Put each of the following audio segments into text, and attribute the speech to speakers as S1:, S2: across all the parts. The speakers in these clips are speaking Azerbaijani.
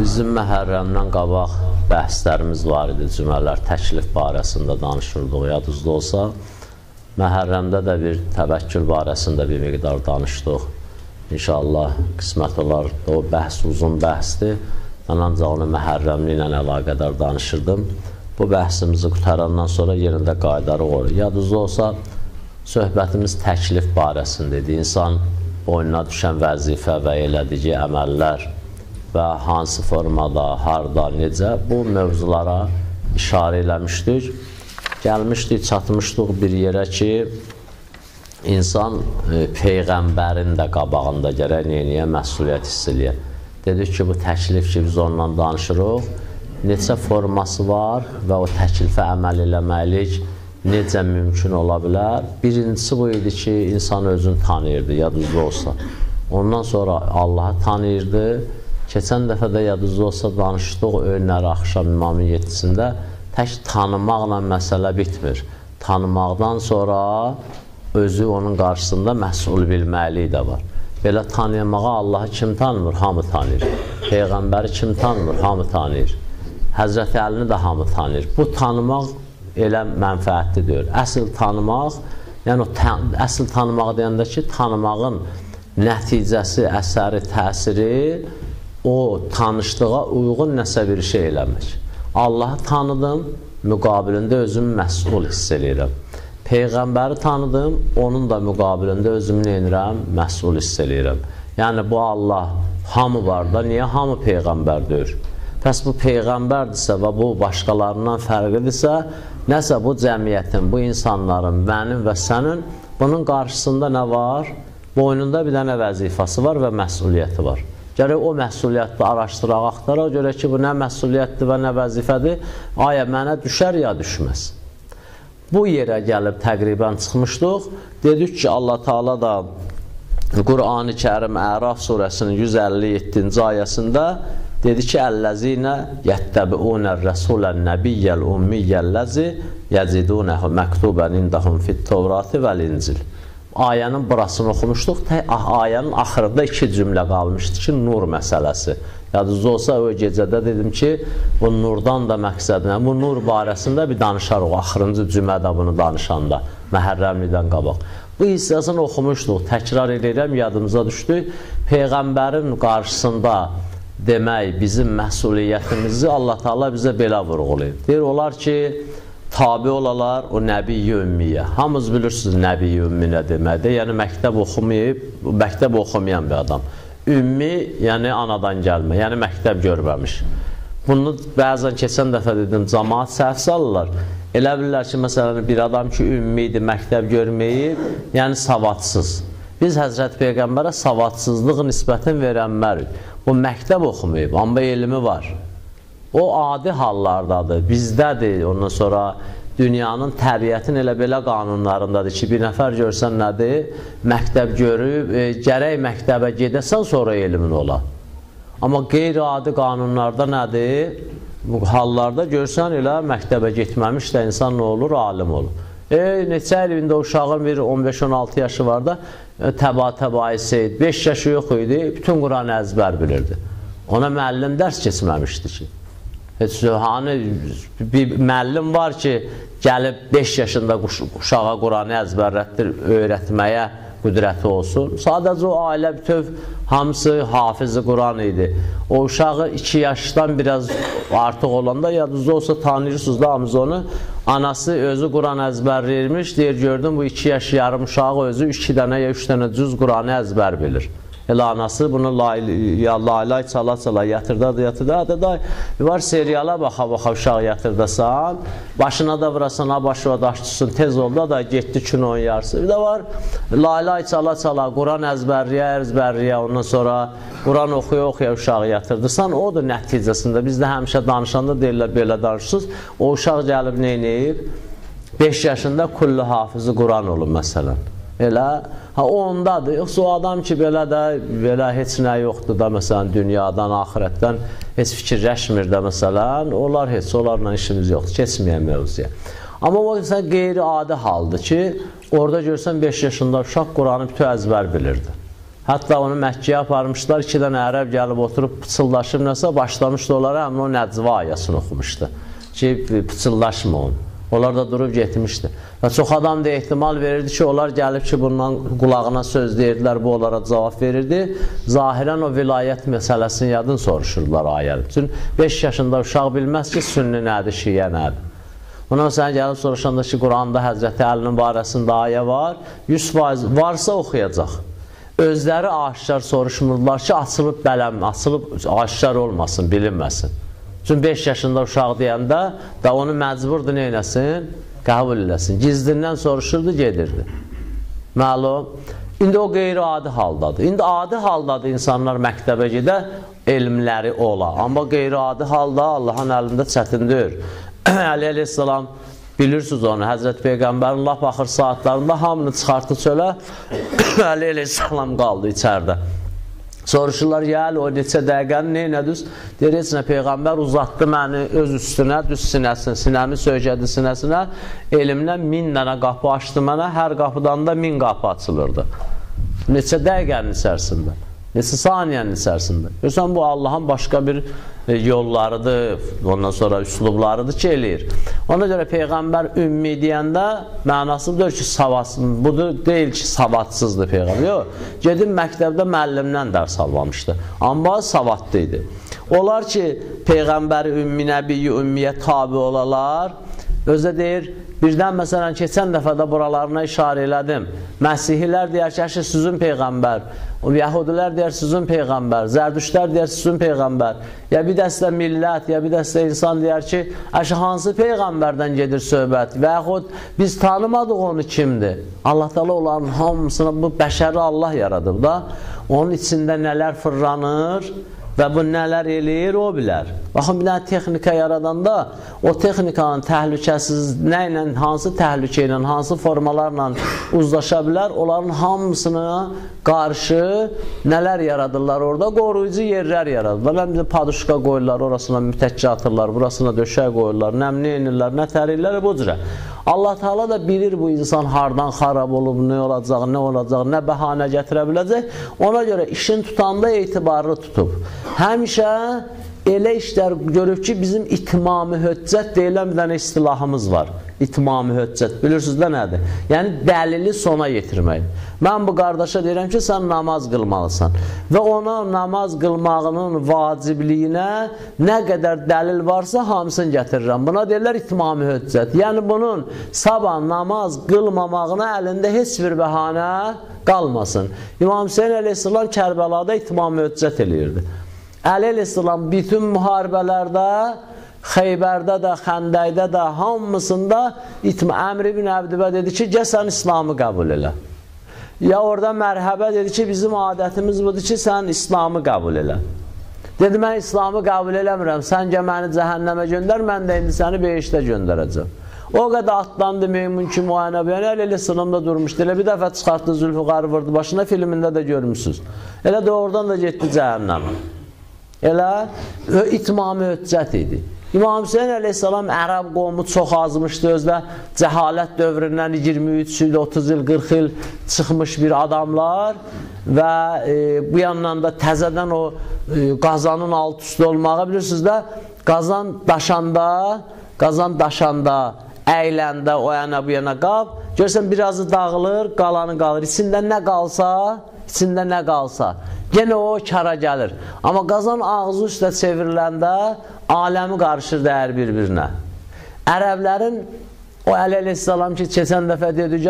S1: Bizim Məhərrəmdən qabaq bəhslərimiz var idi, cümələr, təklif barəsində danışırdıq, yadınızda olsa. Məhərrəmdə də bir təvəkkül barəsində bir miqdar danışdıq. İnşallah qismət olar, o bəhs uzun bəhsdir. Mən ancaq onu Məhərrəmli ilə əlaqədar danışırdım. Bu bəhsimizi qutarandan sonra yerində qaydarıq olur. Yadınızda olsa, söhbətimiz təklif barəsində idi. İnsan boynuna düşən vəzifə və elədiyi əməllər və hansı formada, harda, necə bu mövzulara işarə eləmişdik. Gəlmişdik, çatmışdıq bir yerə ki, insan Peyğəmbərin də qabağında gərək neyniyə məsuliyyət hiss eləyə. Dedik ki, bu təklif ki, biz ondan danışırıq, neçə forması var və o təklifə əməl eləməlik necə mümkün ola bilər. Birincisi bu idi ki, insan özünü tanıyırdı, yadınızda olsa. Ondan sonra Allahı tanıyırdı. Keçən dəfə də yadınızda olsa danışdıq önləri axşam İmamın 7-sində tək tanımaqla məsələ bitmir. Tanımaqdan sonra özü onun qarşısında məsul bilməliyi də var. Belə tanıyamağa Allahı kim tanımır? Hamı tanıyır. Peyğəmbəri kim tanımır? Hamı tanıyır. Həzrəti Əlini də hamı tanıyır. Bu tanımaq elə mənfəətli deyil. Əsl tanımaq, yəni əsl tanımaq deyəndə ki, tanımağın nəticəsi, əsəri, təsiri o tanışlığa uyğun nəsə bir şey eləmək. Allahı tanıdım, müqabilində özümü məsul hiss edirəm. Peyğəmbəri tanıdım, onun da müqabilində özümü neyirəm, məsul hiss edirəm. Yəni bu Allah hamı var da, niyə hamı Peyğəmbərdir? Pəs bu Peyğəmbərdirsə və bu başqalarından fərqlidirsə, nəsə bu cəmiyyətin, bu insanların, mənim və sənin bunun qarşısında nə var? Boynunda bir dənə vəzifəsi var və məsuliyyəti var. Gərək o məsuliyyətli araşdıraq, axtaraq, görək ki, bu nə məsuliyyətdir və nə vəzifədir, aya mənə düşər ya düşməz. Bu yerə gəlib təqribən çıxmışdıq. Dedik ki, Allah Teala da Qur'an-ı Kərim Əraf surəsinin 157-ci ayəsində dedi ki, Əlləzinə yəttəbiunər rəsulən nəbiyyəl ummiyyəlləzi yəcidunəhu məktubən indəhum fit-Tovrati vəl-İncil. Ayənin burasını oxumuşduq, ayənin axırında iki cümlə qalmışdı ki, nur məsələsi. Yadınızda olsa, o gecədə dedim ki, bu nurdan da məqsədlə, bu nur barəsində bir danışarıq, axırıncı cümlədə bunu danışanda, Məhərrəmlidən qabaq. Bu hissəsini oxumuşduq, təkrar edirəm, yadımıza düşdü. Peyğəmbərin qarşısında demək, bizim məsuliyyətimizi Allah Teala bizə belə vurğulayıb. Deyir, olar ki, tabi olalar o Nəbi-i Ümmiyyə. Hamınız bilirsiniz Nəbi-i Ümmi nə deməkdir? Yəni məktəb oxumayıb, məktəb oxumayan bir adam. Ümmi, yəni anadan gəlmə, yəni məktəb görməmiş. Bunu bəzən keçən dəfə dedim, cəmaat səhv salırlar. Elə bilirlər ki, məsələn, bir adam ki, ümmi idi, məktəb görməyib, yəni savadsız. Biz Həzrət Peyğəmbərə savadsızlıq nisbətini verənmərik. O məktəb oxumayıb, amma elmi var. O adi hallardadır, bizdədir. Ondan sonra dünyanın təbiətin elə belə qanunlarındadır ki, bir nəfər görsən nədir? Məktəb görüb, gərək məktəbə gedəsən, sonra elmin ola. Amma qeyri-adi qanunlarda nədir? Bu hallarda görsən elə məktəbə getməmiş də insan nə olur? Alim olur. Neçə ilində uşağın bir 15-16 yaşı var da təba-təbaisi idi, 5 yaşı yox idi, bütün Quranı əzbər bilirdi. Ona müəllim dərs keçməmişdi ki. Heç hani bir müəllim var ki, gəlib 5 yaşında uşağa Quranı əzbərlətdir, öyrətməyə qüdrəti olsun. Sadəcə o ailə bütöv hamısı hafiz-i Quran idi. O uşağı 2 yaşdan biraz artıq olanda, yadınızda olsa tanıyırsınız da hamısı onu. Anası özü Quran əzbərləyirmiş, deyir, gördüm bu 2 yaş yarım uşağı özü 2 dənə ya 3 dənə cüz Quranı əzbər bilir. Elə anası bunu laylay çala-çala yatırda, var seriyala baxa-baxa uşaq yatırdasan, başına da vurasan, başına daş tutsun, tez oldu da getdi kino yarısı. Bir də var laylay çala-çala, Quran əzbərliyə, ondan sonra Quran oxuya-oxuya uşağı yatırdırsan, odur nəticəsində. Biz də həmişə danışanda deyirlər, belə danışırsınız, o uşaq gəlib neynəyib? 5 yaşında kullu hafizi Quran olub məsələn. Elə, ondadır. Yoxsa o adam ki, belə heç nə yoxdur da, məsələn, dünyadan, axirətdən heç fikirləşmir də, məsələn, onlarla işimiz yoxdur, keçməyən mövzuya. Amma o, məsələn, qeyri-adi haldır ki, orada görsən 5 yaşında uşaq Quranı bütün əzbər bilirdi. Hətta onu Məkkəyə aparmışlar, 2 dənə ərəb gəlib oturub pıçıldaşır nəsə, başlamışdı onlara, həmin o Nəcva ayəsini oxumuşdu ki, pıçıldaşma onu. Onlar da durub getmişdi. Və çox adam da ehtimal verirdi ki, onlar gəlib ki, bundan qulağına söz deyirdilər, bu onlara cavab verirdi. Zahirən o vilayət məsələsini yadın soruşurdular ayəli. Çünki 5 yaşında uşaq bilməz ki, sünni nədir, şiyə nədir. Ondan sonra gəlib soruşanda ki, Quranda Həzrəti Əlinin barəsində ayə var, 100% varsa oxuyacaq. Özləri aşkar soruşmurdular ki, açılıb aşkar olmasın, bilinməsin. Çünki 5 yaşında uşaq deyəndə da onu məcburdur neynəsin? Qəbul eləsin. Gizlindən soruşurdu, gedirdi. Məlum. İndi o qeyri-adi haldadır. İndi adi haldadır insanlar məktəbə gedə, elmləri ola. Amma qeyri-adi halda Allahın əlində çətindir. Əli əleyhissalam, bilirsiniz onu, Həzrət Peyğəmbərin lap axır saatlarında hamını çıxartdı çölə, Əli əleyhissalam qaldı içərdə. Soruşurlar, gəl, o neçə dəqiqəni neynədüz? Deyir, heç nə, Peyğəmbər uzatdı məni öz üstünə, düz sinəsinə, sinəmi söykədi sinəsinə, elimlə 1000 dənə qapı açdı mənə, hər qapıdan da 1000 qapı açılırdı. Neçə dəqiqənin içərisində, neçə saniyənin içərisində. Görsən, bu Allahın başqa bir yollarıdır, ondan sonra üslublarıdır ki, eləyir. Ona görə Peyğəmbər ümmi deyəndə mənasıdır ki, savadsız, budur deyil ki, savadsızdır Peyğəmbər. Yox, gedib məktəbdə müəllimdən dərs almamışdı, amma savadlı idi. Onlar ki, Peyğəmbəri ümmi, nəbiyyi, ümmiyə tabi olalar, özə deyir, birdən məsələn, keçən dəfədə buralarına işarə elədim. Məsihilər deyər ki, sizin Peyğəmbər, Yəhudilər deyər, sizin Peyğəmbər, Zərdüştlər deyər, sizin Peyğəmbər, ya bir dəstə millət, ya bir dəstə insan deyər ki, hansı Peyğəmbərdən gedir söhbət və yaxud biz tanımadıq onu kimdir? Allah Teala onların hamısına, bu bəşəri Allah yaradıb da, onun içində nələr fırlanır və bu nələr eləyir, o bilər. Baxın, bir dənə texnika yaradanda, o texnikanın təhlükəsiz nə ilə, hansı təhlükə ilə, hansı formalarla uzlaşa bilər, onların hamısına qarşı nələr yaradırlar orada? Qoruyucu yerlər yaradırlar. Həm də paduşka qoyurlar, orasına mütəkkə atırlar, burasına döşək qoyurlar, nəmli inirlər, nə tərirlər, bu cürə. Allah Teala da bilir bu insan hardan xarab olub, nə olacaq, nə bəhanə gətirə biləcək. Ona görə işin tutanda etibarlı tutub. Həmişə elə işlər görüb ki, bizim itmam-ı höccət deyilən bir dənə istilahımız var. İtmam-ı höccət, bilirsiniz də nədir? Yəni, dəlili sona yetirmək. Mən bu qardaşa deyirəm ki, sən namaz qılmalısan və ona namaz qılmağının vacibliyinə nə qədər dəlil varsa, hamısını gətirirəm. Buna deyirlər itmam-ı höccət. Yəni, bunun sabah namaz qılmamağına əlində heç bir bəhanə qalmasın. İmam Hüseyin əleyhissalam Kərbəlada itmam-ı höccət eləyirdi. Əli əleyhissalam bütün müharibələrdə, Xeybərdə də, Xəndəkdə də, hamısında Əmr ibn Əbdibə dedi ki, gəl sən İslamı qəbul elə. Ya orada mərhəbə dedi ki, bizim adətimiz budur ki, sən İslamı qəbul elə. Dedi, mən İslamı qəbul eləmirəm, sən gəl məni cəhənnəmə göndər, mən də indi səni behişdə göndərəcəm. O qədər atlandı meymun ki, müayənə bəyən, elə sınımda durmuşdu, elə bir dəfə çıxartdı, Zülfüqarı vurdu başına, filmində də görmüşsünüz. Elə də oradan da getdi cəhənnəmə. Elə itmam-ı höccət idi. İmam Hüseyin əleyhissalam ərəb qovumu çox azmışdı, özdə cəhalət dövründən 23 il, 30 il, 40 il çıxmış bir adamlar və bu yandan da təzədən o qazanın alt üstü olmağı bilirsiniz də, qazan daşanda, əyləndə, o yana bu yana qab, görürsən birazı dağılır, qalanı qalır, içində nə qalsa, yenə o kara gəlir. Amma qazan ağzı üstə çevriləndə aləmi qarışır dəyər bir-birinə. Ərəblərin o Əli əleyhissalam ki, keçən dəfə dedi ki,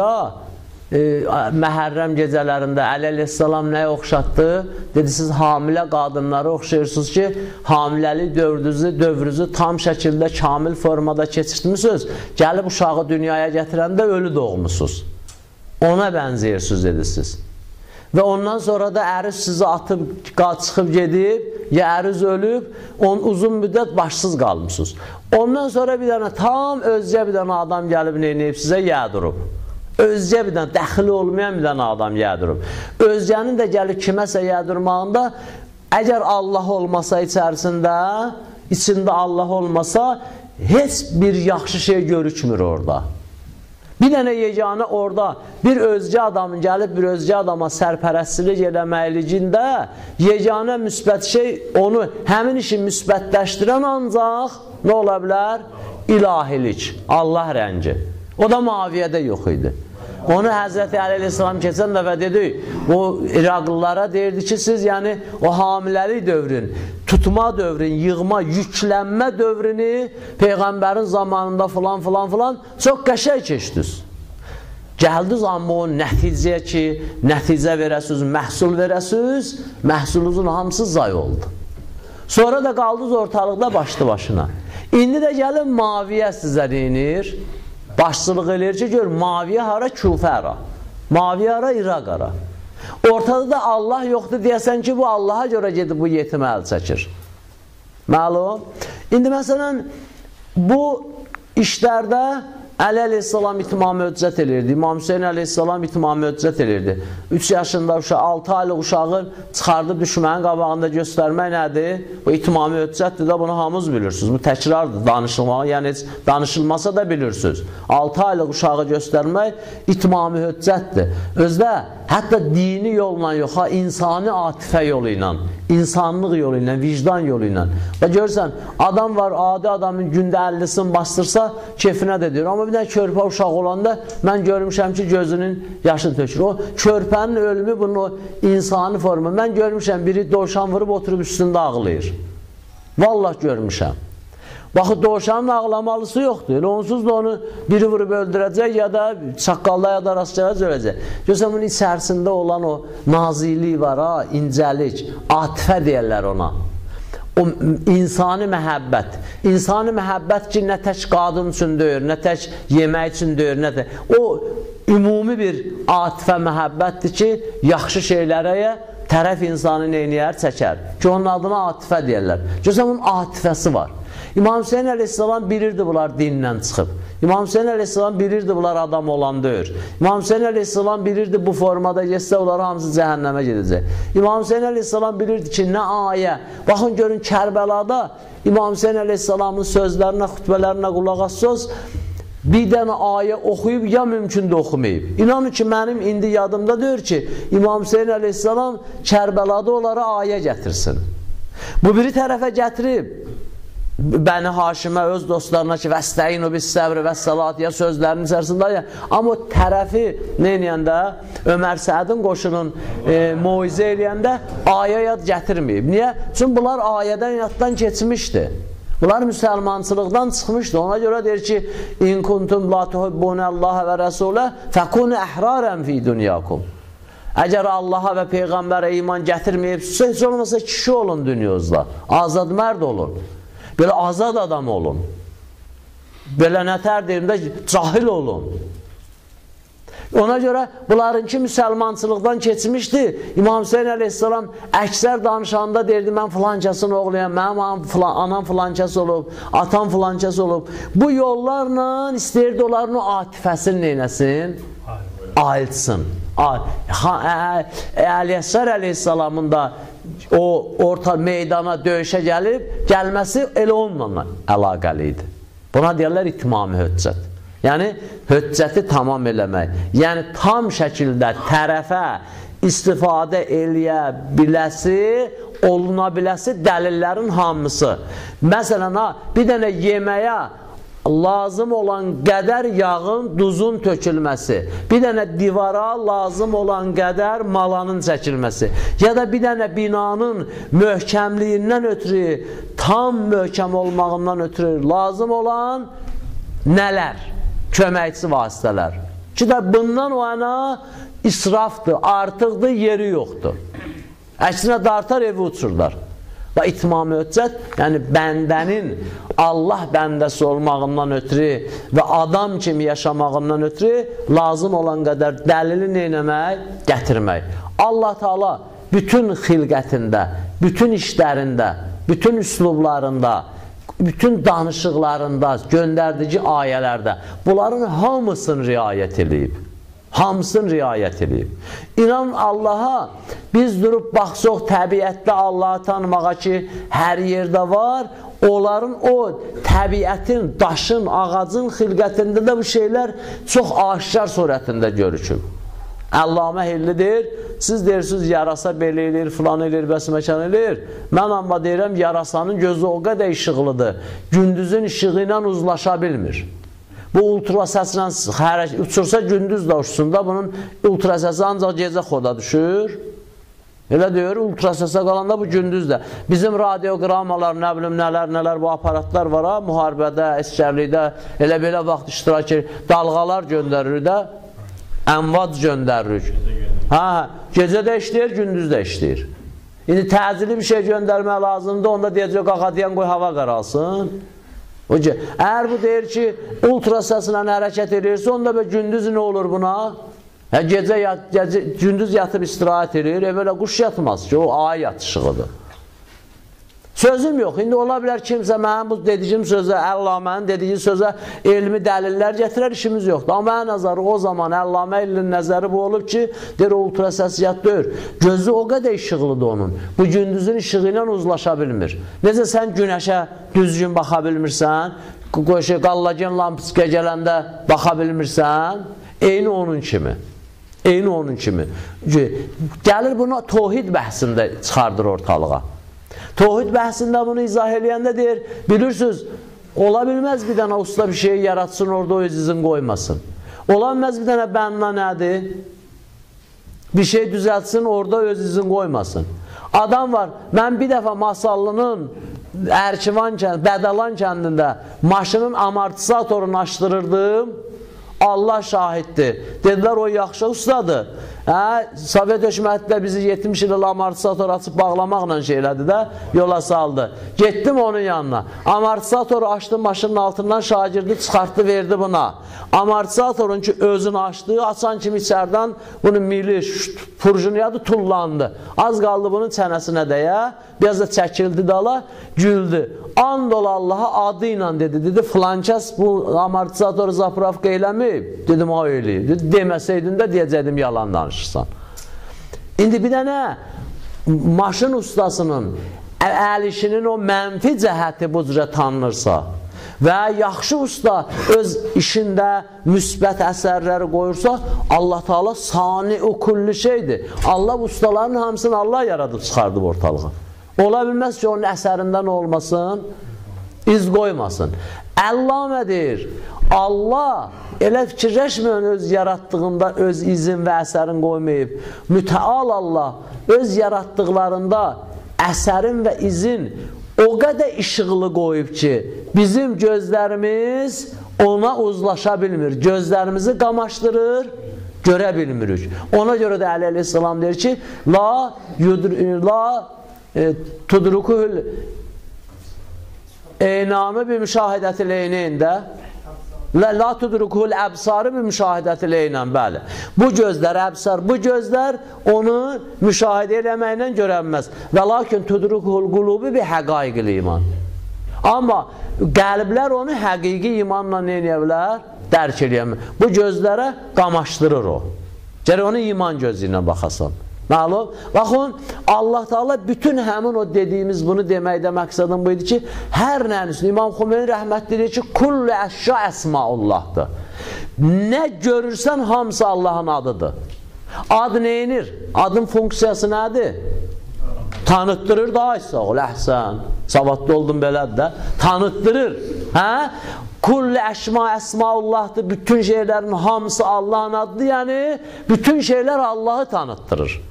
S1: Məhərrəm gecələrində Əli əleyhissalam nəyə oxşatdı? Dedi, siz hamilə qadınları oxşayırsınız ki, hamiləlik dövrünüzü tam şəkildə, kamil formada keçirtmişsiniz. Gəlib uşağı dünyaya gətirəndə ölü doğmuşsunuz. Ona bənzeyirsiniz, dedi siz. Və ondan sonra da əriz sizi atıb, çıxıb gedib, ya əriz ölüb, uzun müddət başsız qalmışsınız. Ondan sonra bir dənə tam özcə bir dənə adam gəlib neyinəyib sizə yədurub. Özcə bir dənə, dəxili olmayan bir dənə adam yədirib. Özcənin də gəlib kiməsə yədirmağında, əgər Allah olmasa içində Allah olmasa, heç bir yaxşı şey görükmür orada. Bir dənə yeganə orada bir özgə adamın gəlib bir özgə adama sərpərəstlik eləməylikində yeganə müsbət şey onu həmin işi müsbətləşdirən ancaq nə ola bilər? İlahilik, Allah rəngi. O da Muaviyyədə yox idi. Onu Həzrəti Əli əleyhissalam keçən dəfə dedi, o İraqlılara deyirdi ki, siz yəni o hamiləlik dövrün, tutma dövrün, yığma, yüklənmə dövrünü Peyğəmbərin zamanında filan çox qəşəng keçdiniz. Gəldiniz amma o nəticəyə ki, nəticə verəsiniz, məhsul verəsiniz, məhsulunuzun hamısı zay oldu. Sonra da qaldınız ortalıqda başlı başına. İndi də gəlin Muaviyyə sizə deyinir. Başçılıq eləyir ki, gör, Muaviyyə hara, Küfə hara, Muaviyyə hara, İraq hara. Ortada da Allah yoxdur deyəsən ki, bu Allaha görə gedib bu yetimə əl çəkir. Məlum. İndi məsələn, bu işlərdə Əli əleyhissalam itimamı höccət elirdi, İmam Hüseyin əleyhissalam itimamı höccət elirdi. 3 yaşında uşaq, 6 aylıq uşağın çıxardıb düşmənin qabağında göstərmək nədir? Bu itimamı höccətdir də, bunu hamınız bilirsiniz. Bu təkrardır, danışılmağı, yəni heç danışılmasa da bilirsiniz. 6 aylıq uşağı göstərmək itimamı höccətdir. Özdə, hətta dini yolla yox, insani atifə yolu ilə, insanlıq yolu ilə, vicdan yolu ilə. Və görürsən, adam var, adi adamın gündə 50'sini bastırsa, kefinə də deyir. Amma bir dənə körpə uşaq olanda mən görmüşəm ki, gözünün yaşını tökür. O körpənin ölümü bunun o insani formu. Mən görmüşəm, biri dovşan vurub oturub üstündə ağlayır. Vallahi görmüşəm. Baxı, dovşanın ağlamalısı yoxdur. Onsuz da onu biri vurub öldürəcək ya da çaqqalda ya da rastlayacaq öləcək. Görürsən, bunun içərisində olan o naziliyi var, incəlik, atifə deyərlər ona. O insani məhəbbət. İnsani məhəbbət ki, nə tək qadın üçün deyir, nə tək yemək üçün deyir, nə tək. O, ümumi bir atifə məhəbbətdir ki, yaxşı şeylərə tərəf insanı neyniyər, çəkər. Ki, onun adına atifə deyərlər. Görürsən, bunun atifəsi var. İmam Hüseyin əleyhissalam bilirdi bunlar dindən çıxıb. İmam Hüseyin əleyhissalam bilirdi bunlar adam olan deyir. İmam Hüseyin əleyhissalam bilirdi bu formada geçsə onları hamısı cəhənnəmə gedəcək. İmam Hüseyin əleyhissalam bilirdi ki, nə ayə. Baxın, görün, Kərbəlada İmam Hüseyin əleyhissalamın sözlərinə, xütbələrinə qulaq assız, bir dənə ayə oxuyub ya mümkün də oxumayıb. İnanın ki, mənim indi yadımda deyir ki, İmam Hüseyin əleyhissalam Kərbəlada onlara ayə gətirsin. Bu biri tərəfə gətirib. Bəni Haşimə, öz dostlarına ki, vəstəyinu bis səbri və salat ya sözlərinin içərisində ya. Amma o tərəfi neynəyəndə, Ömər Səədin qoşunun muizə eləyəndə ayə yad gətirməyib. Niyə? Çünki bunlar ayədən yaddan keçmişdi. Bunlar müsəlmançılıqdan çıxmışdı. Ona görə deyir ki, İn kuntum la tuhibbunəllaha və rəsulə fəkunu əhrarən fi dünyakum. Əgər Allaha və Peyğəmbərə iman gətirməyibsə, heç olmasa kişi olun dünyozda. Azad mərd olun. Belə azad adam olun. Belə nətər deyimdə cahil olun. Ona görə bunlarınki müsəlmançılıqdan keçmişdi. İmam Hüseyin əleyhissalam əksər danışanda deyirdi, mən filankəsinin oğluyam, mənim anam filankəs olub, atam filankəs olub. Bu yollarla istəyirdi onların o atifəsini neynəsin? Ayılsın. Əliyəsər əleyhissalamın da o orta meydana döyüşə gəlməsi elə onunla əlaqəli idi. Buna deyərlər itmami höccət. Yəni, höccəti tamam eləmək. Yəni, tam şəkildə tərəfə istifadə eləyə biləsi, oluna biləsi dəlillərin hamısı. Məsələn, bir dənə yeməyə lazım olan qədər yağın, duzun tökülməsi, bir dənə divara lazım olan qədər malanın çəkilməsi, ya da bir dənə binanın möhkəmliyindən ötürü, tam möhkəm olmağından ötürü lazım olan nələr? Köməkçi vasitələr. Ki də bundan o yana israfdır, artıqdır, yeri yoxdur. Əksinə dartar, evi uçurlar. Və itmami höccət, yəni bəndənin Allah bəndəsi olmağından ötürü və adam kimi yaşamağından ötürü lazım olan qədər dəlili neynəmək? Gətirmək. Allah Teala bütün xilqətində, bütün işlərində, bütün üslublarında, bütün danışıqlarında, göndərdici ayələrdə bunların hamısını riayət edib.
S2: Hamısını riayət edib. İnan Allaha, biz durub baxsaq təbiətdə Allahı tanımağa ki, hər yerdə var, onların o təbiətin, daşın, ağacın xilqətində də bu şeylər çox aşkar surətində görükür. Əllamə hillidir, siz deyirsiniz, yarasa belə eləyir, filan eləyir, bəs məkan eləyir. Mən amma deyirəm, yarasanın gözü o qədər işıqlıdır, gündüzün işığı ilə uzlaşa bilmir. Bu ultra səslə uçursa gündüz də uçsun da, bunun ultra səsi ancaq gecə xoda düşür. Elə deyir, ultra səsə qalanda bu gündüz də. Bizim radioqramalar, nə bilim, nələr bu aparatlar var ha, müharibədə, əskərlikdə, elə belə vaxt iştirak edir, dalğalar göndərir də, əmvad göndəririk. Gecə də işləyir, gündüz də işləyir. İndi təcili bir şey göndərmək lazımdır, onda deyəcək, qaqadiyan qoy hava qaralsın. Əgər bu deyir ki, ultra səslə hərəkət edirsə, onda gündüz nə olur buna? Gündüz yatıb istirahət edir, belə quş yatmaz ki, o ay yatışığıdır. Sözüm yox, indi ola bilər kimsə mənim bu dediyim sözə, Əllamənin dediyi sözə elmi dəlillər gətirər, işimiz yoxdur. Amma mənə nəzəri o zaman Əllamə ilin nəzəri bu olub ki, deyir, o ultra səsiyyat deyir. Gözü o qədər işıqlıdır onun. Bu gündüzün işığı ilə uzlaşa bilmir. Necə sən günəşə düzgün baxa bilmirsən, qallagen lampiskə gələndə baxa bilmirsən, eyni onun kimi. Eyni onun kimi. Gəlir buna tohid bəhsində çıxardır ortalığa. Tohid bəhsində bunu izah eləyəndə deyir, bilirsiniz, ola bilməz bir dənə usta bir şey yaratsın, orada öz izin qoymasın. Ola bilməz bir dənə bənna nədir? Bir şey düzəltsin, orada öz izin qoymasın. Adam var, mən bir dəfə Masallının Bədəlan kəndində maşının amortizatorunu açdırırdım, Allah şahiddir. Dedilər, o yaxşı ustadır. Sovet hökumətdə bizi 70 il amortizator açıb bağlamaqla şeylədi də, yola saldı. Getdim onun yanına. Amortizatoru açdı, maşının altından şagirdi çıxartdı, verdi buna. Amortizatorun ki, özünü açdı, açan kimi içərdən bunun mili, purjuniyadı, tullandı. Az qaldı bunun çənəsinə deyə, biraz da çəkildi dala, güldü. And ol Allaha adı ilə dedi, filankəs bu amortizatoru zapravka eləməyib. Dedim, o eləyib. Deməsəydin də deyəcəkdim, yalan danışırsan. İndi bir dənə maşın ustasının əl işinin o mənfi cəhəti bu cürə tanınırsa və yaxşı usta öz işində müsbət əsərləri qoyursa, Allah Teala sani-u kulli şeydir. Allah ustaların hamısını Allah yaradıb çıxardıb ortalığa. Ola bilməz ki, onun əsərindən olmasın, iz qoymasın. Əllamədir. Allah elə fikirləşməyən öz yaratdığında öz izin və əsərin qoymayıb. Mütəal Allah öz yaratdıqlarında əsərin və izin o qədər işıqlı qoyub ki, bizim gözlərimiz ona uzlaşa bilmir. Gözlərimizi qamaşdırır, görə bilmirik. Ona görə də Əli əleyhissalam deyir ki, la tudrukul eynamı bir müşahidətil eynində la tudrukul əbsarı bir müşahidətil eynən, bəli. Bu gözlər, əbsar, bu gözlər onu müşahidə eləməklə görənməz. Və lakin tudrukul qulubu bir həqaiqil iman. Amma qəlblər onu həqiqi imanla neyə bilər? Dərk eləyəmir. Bu gözlərə qamaşdırır o. Gərək onu iman gözü ilə baxasan. Məlum? Baxın, Allah Teala bütün həmin o dediyimiz bunu deməkdə məqsədim bu idi ki, hər nənin üstündə İmam Xümeyni rəhmətli deyir ki, kullu əşya əsmaullahdır. Nə görürsən hamısı Allahın adıdır. Ad neyinir? Adın funksiyası nədir? Tanıtdırır da, aysa ol, əhsən, savadlı oldum belədir də, tanıtdırır. Kullu əşma əsmaullahdır, bütün şeylərin hamısı Allahın adıdır, yəni bütün şeylər Allahı tanıtdırır.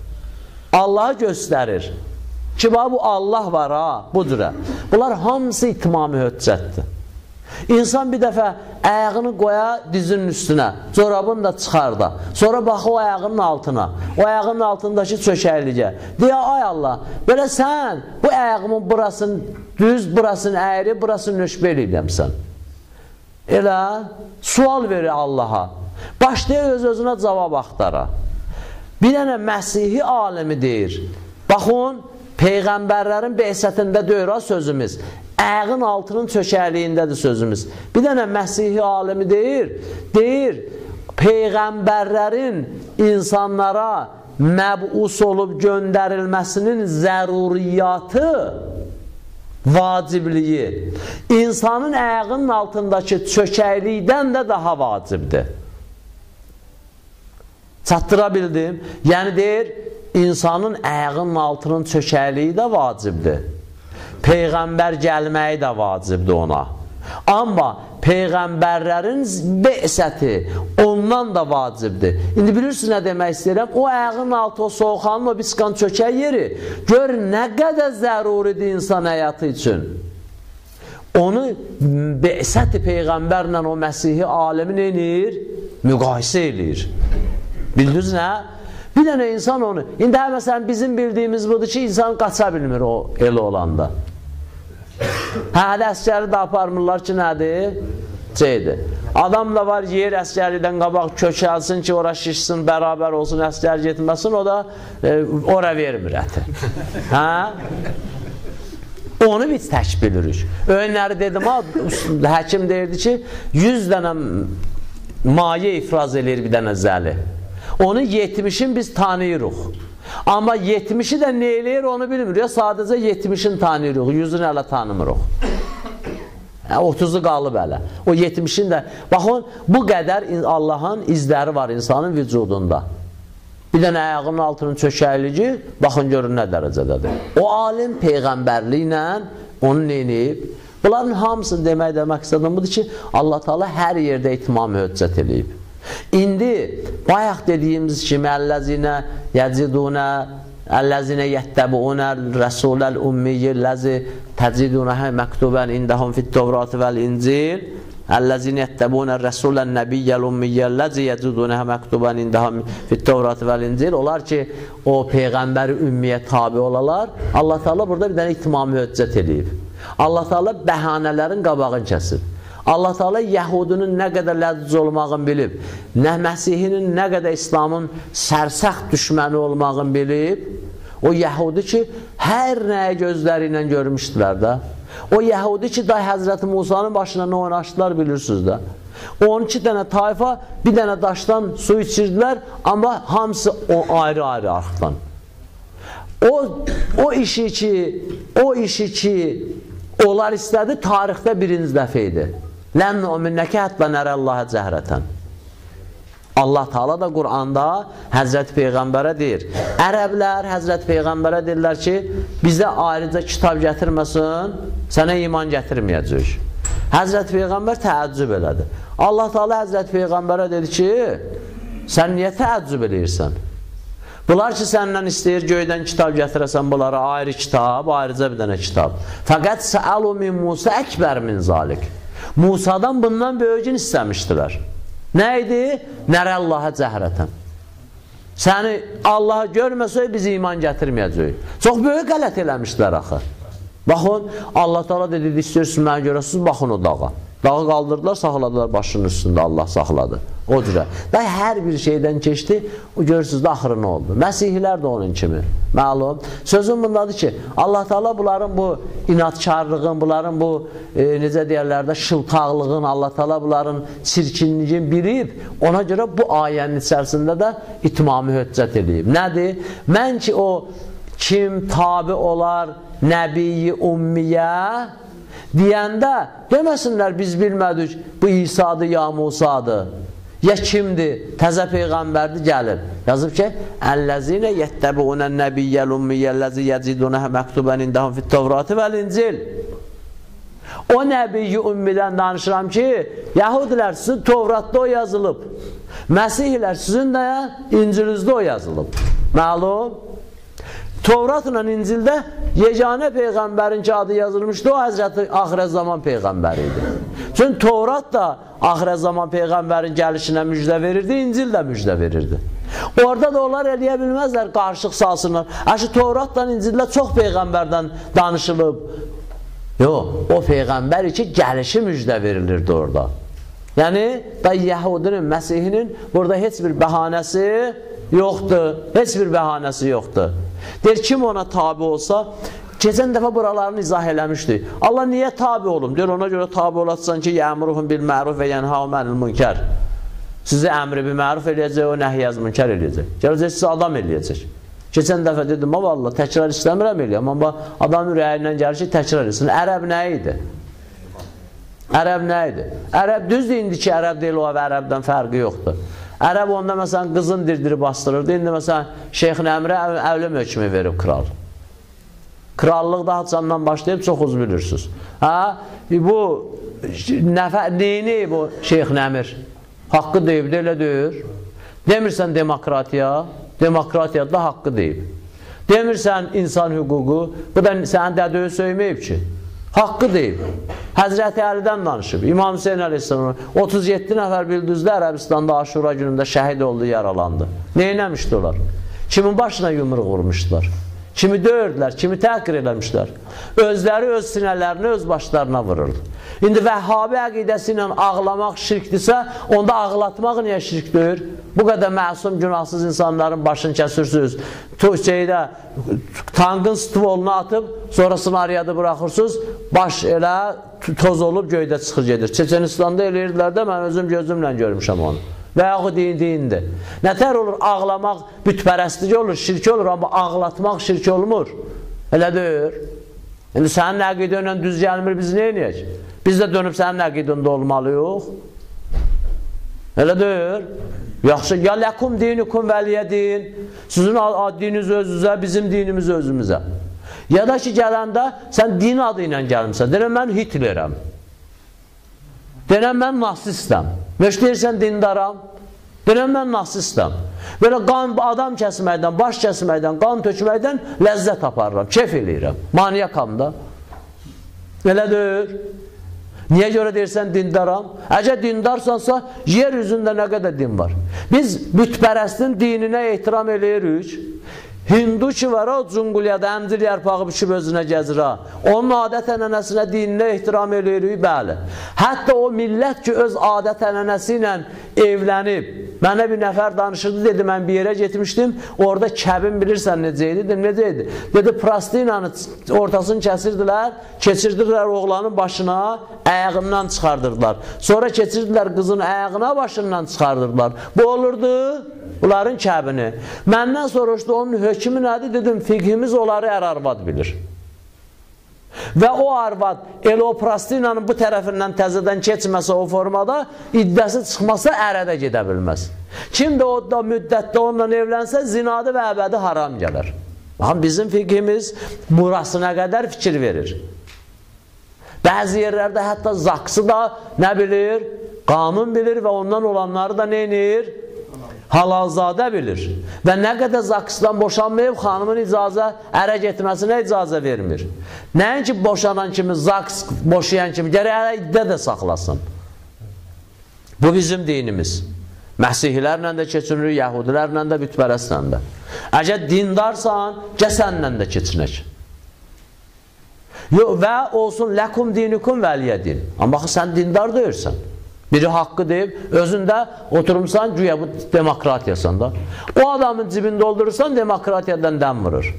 S2: Allahı göstərir ki, bu Allah var ha, bu cürə. Bunlar hamısı itmami höccətdir. İnsan bir dəfə əyağını qoya dizinin üstünə, corabını da çıxar da, sonra baxı o əyağının altına, o əyağının altındakı çökəkliyə. Deyə, ay Allah, belə sən bu əyağımın burasını düz, burasını əyri, burasını nöşbə eləyəmsən. Elə sual verir Allaha. Başlayır öz-özünə cavab axtara. Bir dənə Məsihi alimi deyir. Baxın, Peyğəmbərlərin beysətində deyir o sözümüz. Ayağın altının çökəkliyindədir sözümüz. Bir dənə Məsihi alimi deyir, Peyğəmbərlərin insanlara məbus olub göndərilməsinin zəruriyyatı, vacibliyi insanın ayağının altındakı çökəklikdən də daha vacibdir. Çatdıra bildim. Yəni deyir, insanın ayağının altının çökəkliyi də vacibdir. Peyğəmbər gəlməyi də vacibdir ona. Amma Peyğəmbərlərin bəsəti ondan da vacibdir. İndi bilirsiniz nə demək istəyirəm? O ayağının altı, o soğuqanın, o biskan çökək yeri gör nə qədər zəruridir insan həyatı üçün. Onu bəsəti Peyğəmbərlə o Məsihi alemi neyir? Müqayisə edir. Bildiniz nə? Bir dənə insan onu, indi məsələn bizim bildiyimiz budur ki, insan qaça bilmir o elə olanda. Hələ əskəri də aparmırlar ki, nədir? Şeydir. Adam da var, yer əskəridən qabaq kökəlsin ki, ora şişsin, bərabər olsun, əskər getməsin, o da ora vermir əti. Onu biz tək bilirik. Önləri dedim, həkim deyirdi ki, 100 dənə maye ifraz edir bir dənə zəli. Onu 70'in biz tanıyırıq. Amma 70'i də nə eləyir onu bilmirik. Sadəcə 70'in tanıyırıq, 100'ünü hələ tanımırıq. 30'u qalıb hələ. O 70'in də, baxın, bu qədər Allahın izləri var insanın vücudunda. Bir dənə ayağının altının çökəkliyi, baxın görün nə dərəcədədir. O alim Peyğəmbərliklə onu neyib? Bunların hamısını demək istədim budur ki, Allah Teala hər yerdə itmam höccət eləyib. İndi bayaq dediyimiz kimi əlləzinə yəcidunə, əlləzinə yəttəbuunə rəsuləl ummiyyəlləzi təcidunəhə məktubən indəhum fit-Tevratı vəl-İncil əlləzinə yəttəbuunə rəsulən nəbiyyəl ummiyyəlləzi yəcidunəhə məktubən indəhum fit-Tevratı vəl-İncil. Onlar ki, o Peyğəmbəri ümmiyə tabi olalar. Allah Teala burada bir dənə itmamı höccət edib. Allah Teala bəhanələrin qabağını kəsib. Allah Teala Yəhudinin nə qədər ləziz olmağını bilib, nə Məsihinin nə qədər İslamın sərsəxt düşməni olmağını bilib, o Yəhudi ki, hər nəyə gözləri ilə görmüşdülər də. O Yəhudi ki, da Həzrəti Musanın başına nə oynaşdılar bilirsiniz də. 12 dənə tayfa bir dənə daşdan su içirdilər, amma hamısı ayrı-ayrı arxdan. O işi ki, onlar istədi, tarixdə birinci dəfə idi. Lən nu'minnəkə həttə nərəllahə cəhrətən. Allah Teala da Qur'anda Həzrəti Peyğəmbərə deyir. Ərəblər Həzrəti Peyğəmbərə deyirlər ki, bizə ayrıca kitab gətirməsin, sənə iman gətirməyəcək. Həzrəti Peyğəmbər təəccüb elədi. Allah Teala Həzrəti Peyğəmbərə dedi ki, sən niyə təəccüb eləyirsən? Bunlar ki, səndən istəyir göydən kitab gətirəsən, bunlara ayrı kitab, ayrıca bir dənə kitab. Fəqət səəlu min Musa əkbər min zalik. Musadan bundan böyücün istəmişdilər. Nə idi? Nərəllahə cəhrətən. Səni Allahı görməsək biz iman gətirməyəcək. Çox böyük qələt eləmişdilər axı. Baxın, Allah Teala dedi, istəyirsiniz mənə görəsiniz, baxın o dağa. Dağı qaldırdılar, saxladılar başının üstündə, Allah saxladı. O cürə. Daha hər bir şeydən keçdi, o görürsünüz də axırı nə oldu. Məsihlər də onun kimi. Məlum. Sözüm bundadır ki, Allah Teala bunların bu inatkarlığın, bunların bu necə deyərlər də şıltaqlığın, Allah Teala bunların çirkinliyin bilib, ona görə bu ayənin içərisində də itmamı höccət edib. Nədir? Mən ki o kim tabi olar Nəbi-i Ummiyə deyəndə deməsinlər biz bilmədik bu İsa'dır ya Musa'dır ya kimdir, təzə Peyğəmbərdir gəlib. Yazıb ki, əlləzinə yəttəbuunən nəbiyyəl ummiyyəlləzi yəcidunəhə məktubən indəhəm fit-Tevratı vəl-İncil. O Nəbi-i Ummidən danışıram ki, Yəhudilər sizin Tevratda o yazılıb. Məsihlər sizin də İncilinizdə o yazılıb. Məlum? Tevratla İncildə yeganə Peyğəmbərin ki adı yazılmışdı, o Həzrəti Axirət Zaman Peyğəmbəri idi. Çünki Tevrat da Axirət Zaman Peyğəmbərin gəlişinə müjdə verirdi, İncil də müjdə verirdi. Orada da onlar eləyə bilməzlər, qarışıq salsınlar. Əşi Tevratla İncildə çox Peyğəmbərdən danışılıb. Yox, o Peyğəmbər ki gəlişi müjdə verilirdi orada. Yəni, da Yəhudinin, Məsihinin burada heç bir bəhanəsi yoxdur, heç bir bəhanəsi yoxdur. Deyir, kim ona tabi olsa, keçən dəfə buralarını izah eləmişdik. Allah niyə tabi olum? Deyir, ona görə tabi olatsan ki, yəmruhum bil məruf və yənhavum ənil münkər. Sizi əmri bir məruf eləyəcək, o nəhiyyəz münkər eləyəcək. Gələcək, sizi adam eləyəcək. Keçən dəfə dedim, valla təkrar istəmirəm eləyəm, amma adam ürəyindən gəlir ki, təkrar etsin. Ərəb nə idi? Ərəb nə idi? Ərəb düzdür, indiki ərəb deyil, o ərəbdən fərqi yoxdur. Ərəb onda məsələn qızın dirdirib bastırırdı, indi məsələn Şeyx Nəmirə əvləm hökmü verib kral. Krallıq da haçandan başlayıb çox uz bilirsiniz. Bu neyini bu Şeyx Nəmir? Haqqı deyib, də elə deyir. Demirsən demokratiya, demokratiya da haqqı deyib. Demirsən insan hüququ, bu da sənin dədöyə söyməyib ki. Haqqı deyib. Həzrəti Əlidən danışıb. İmam Hüseyin Əleyhisselam 37 nəfər bildüzdə Ərəbistanda Aşura günündə şəhid oldu, yaralandı. Neynəmişdi onlar? Kimin başına yumruq vurmuşdular? Kimi döyürdülər, kimi təhqir eləmişlər. Özləri öz sinələrini öz başlarına vururdu. İndi Vəhhabi əqidəsi ilə ağlamaq şirkdirsə, onda ağlatmaq niyə şirkdir? Bu qədər məsum, günahsız insanların başını kəsirsiniz, tankın stvoluna atıb, sonrasını ariyada buraxırsınız, baş elə toz olub göydə çıxır gedir. Çeçenistanda eləyirdilər də, mən özüm gözümlə görmüşəm onu. Və yaxud deyindir. Nətər olur, ağlamaq bütpərəstlik olur, şirk olur, amma ağlatmaq şirk olmur. Elə deyir. İndi sənin əqidənlə düz gəlmir, biz nə eləyək? Biz də dönüb sənin əqidəndə olmalıyıq. Elə deyir. Yaxşı, ya ləkum dinikum vəliyə din. Sizin dininiz özünüzə, bizim dinimiz özümüzə. Ya da ki, gələndə sən din adı ilə gəlmişsən. Deyirəm, mən Hitlerəm. Deyirəm, mən nasistəm. Məş deyirsən, dindaram. Deyirəm, mən nasistəm. Belə adam kəsməkdən, baş kəsməkdən, qan tökməkdən ləzzət aparıram, kef eləyirəm. Maniyakam da. Elə deyir. Niyə görə deyirsən dindaram? Əgər dindarsansa, yer üzündə nə qədər din var? Biz bütpərəstin dininə ehtiram eləyirik. Hindu ki var o Cunqulyada əmcil yarpağı büküb özünə gəzir ha. Onun adət-ənənəsinə, dininə ehtiram eləyirik, bəli. Hətta o millət ki öz adət-ənənəsi ilə evlənib. Mənə bir nəfər danışırdı, dedi, mən bir yerə getmişdim, orada kəbin bilirsən necə idi? Dedim, necə idi? Dedi, plastinanı ortasını kəsirdilər, keçirdilər oğlanın başına, əyağından çıxardırdılar. Sonra keçirdilər qızın əyağına, başından çıxardırdılar. Bu olurdu bunların kəbini. Məndən soruşdu, onun hökmü nədir? Dedim, fiqhimiz onları ər-arvad bilir. Və o arvad elə o plastinanın bu tərəfindən təzədən keçməsə o formada, iddəsi çıxmasa ərə də gedə bilməz. Kim də o da müddətdə onunla evlənsə, zinadı və əbədi haram gələr. Baxın, bizim fiqhimiz burasına qədər fikir verir. Bəzi yerlərdə hətta zaksı da nə bilir? Qanun bilir və ondan olanları da neynir? Halalzadə bilir. Və nə qədər zaksdan boşanmayıb, xanımın ərə getməsinə icazə vermir. Nəinki boşanan kimi, zaks boşayan kimi, gərək ərə iddə də saxlasın. Bu bizim dinimiz. Məsihilərlə də keçinirik, yəhudilərlə də, bütpərəstlə də. Əgər dindarsan, gəsənlə də keçinək. Və olsun, ləkum dinikum vəliyə din. Amma sən dindar deyirsən. Biri haqqı deyib, özündə oturumsan, güya bu demokratiyasan da. O adamın cibini doldurursan, demokratiyadan dəm vurur.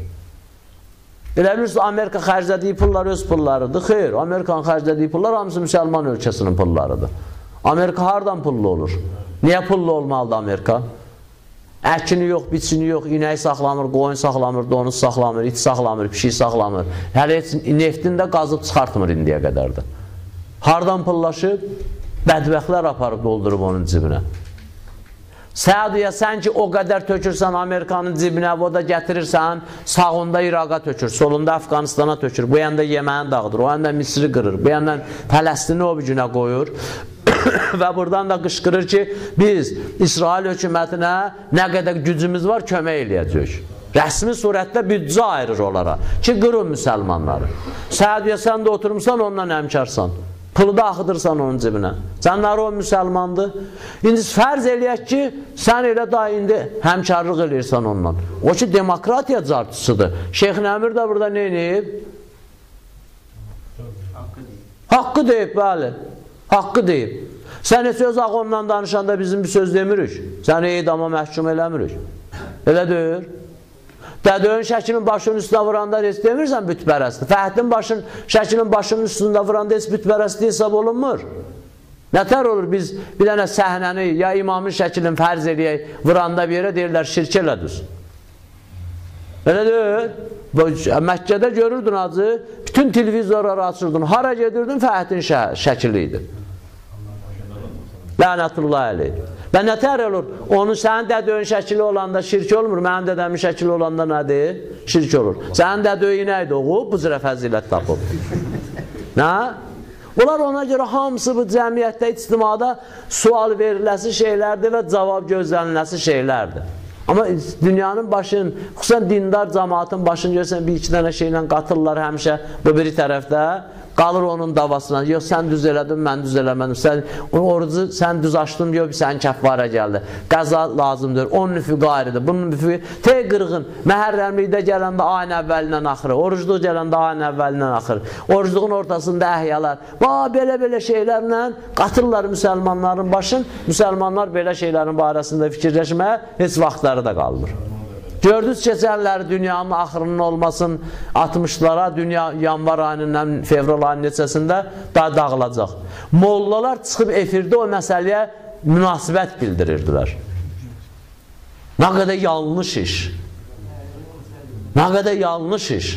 S2: Elə bilirsiniz, Amerika xərclədiyi pullar öz pullarıdır. Xeyr, Amerikanın xərclədiyi pullar hamısı müsəlman ölkəsinin pullarıdır. Amerika hardan pullu olur? Niyə pullu olmalıdır Amerika? Əkini yox, biçini yox, inək saxlamır, qoyun saxlamır, donuz saxlamır, it saxlamır, pişik saxlamır. Hələ neftini də qazıb çıxartmır indiyə qədər də. Hardan pullaşıb? Bədbəxtlər aparıb doldurub onun cibinə. Səudiyə sən ki o qədər tökürsən Amerikanın cibinə, o da gətirirsən, sağında İraqa tökür, solunda Afqanistana tökür, bu yanda Yeməni dağıdır, o yanda Misri qırır, bu yandan Fələstini o bir günə qoyur və buradan da qışqırır ki, biz İsrail hökumətinə nə qədər gücümüz var, kömək eləyəcək. Rəsmi surətdə büdcə ayırır onlara ki, qırın müsəlmanları. Səudiyə sən də oturmuşsan, ondan həmkarsan. Pulu da axıdırsan onun cibinə. Sənlər o müsəlmandır. İndi fərz eləyək ki, sən elə da indi həmkarlıq eləyirsən ondan. O ki, demokratiya cartısıdır. Şeyx Nəmir də burada nə eləyib? Haqqı deyib, bəli. Haqqı deyib. Sən heç öz ağondan danışanda bizim bir söz demirik. Səni edama məhkum eləmirik. Elə deyir. Dədöyün şəkilin başının üstünə vuranda heç demirsən bütpərəsti. Fəhdin şəkilin başının üstündə vuranda heç bütpərəsti hesab olunmur. Nətər olur biz bir dənə səhnəni ya imamın şəklini fərz eləyək, vuranda bir yerə deyirlər şirk elədiniz. Elə deyil. Məkkədə görürdün acı, bütün televizorları açırdın, hara gedirdin Fəhətin şəkli idi. Lənətullah əleyh. Və nətər olur? Onun sənin dədöyün şəkili olanda şirk olmur, mənim dədəmin şəkili olanda nədir? Şirk olur. Sənin dədöyü nə idi oğul? Bu cürə fəzilət tapıb. Nə? Bunlar ona görə hamısı bu cəmiyyətdə, ictimada sual veriləsi şeylərdir və cavab gözləniləsi şeylərdir. Amma dünyanın başın, xüsusən dindar cəmaatın başını görsən, bir iki dənə şeylə qatırlar həmişə bu biri tərəfdə, qalır onun davasına. Yox, sən düz elədin, mən düz eləmədim. Sən orucu sən düz açdın, yox, sənin kəffarə gəldi. Qəza lazımdır, onun üfüqü ayrıdır. Bunun üfüqü tey qırğın, məhərrəmlikdə gələndə ayın əvvəlindən axırı, orucluq gələndə ayın əvvəlindən axırı, orucluğun ortasında əhyalar. Belə-belə şeylərlə qatırlar müsəlmanların başın, müsəlmanlar belə şeylərin barəsində fikirləşməyə heç vaxtları da qalmır. Gördünüz keçənləri dünyanın axırının olmasın 60'lara, dünya yanvar ayının, fevral ayının neçəsində daha dağılacaq. Mollalar çıxıb efirdə o məsələyə münasibət bildirirdilər. Nə qədər yanlış iş. Nə qədər yanlış iş.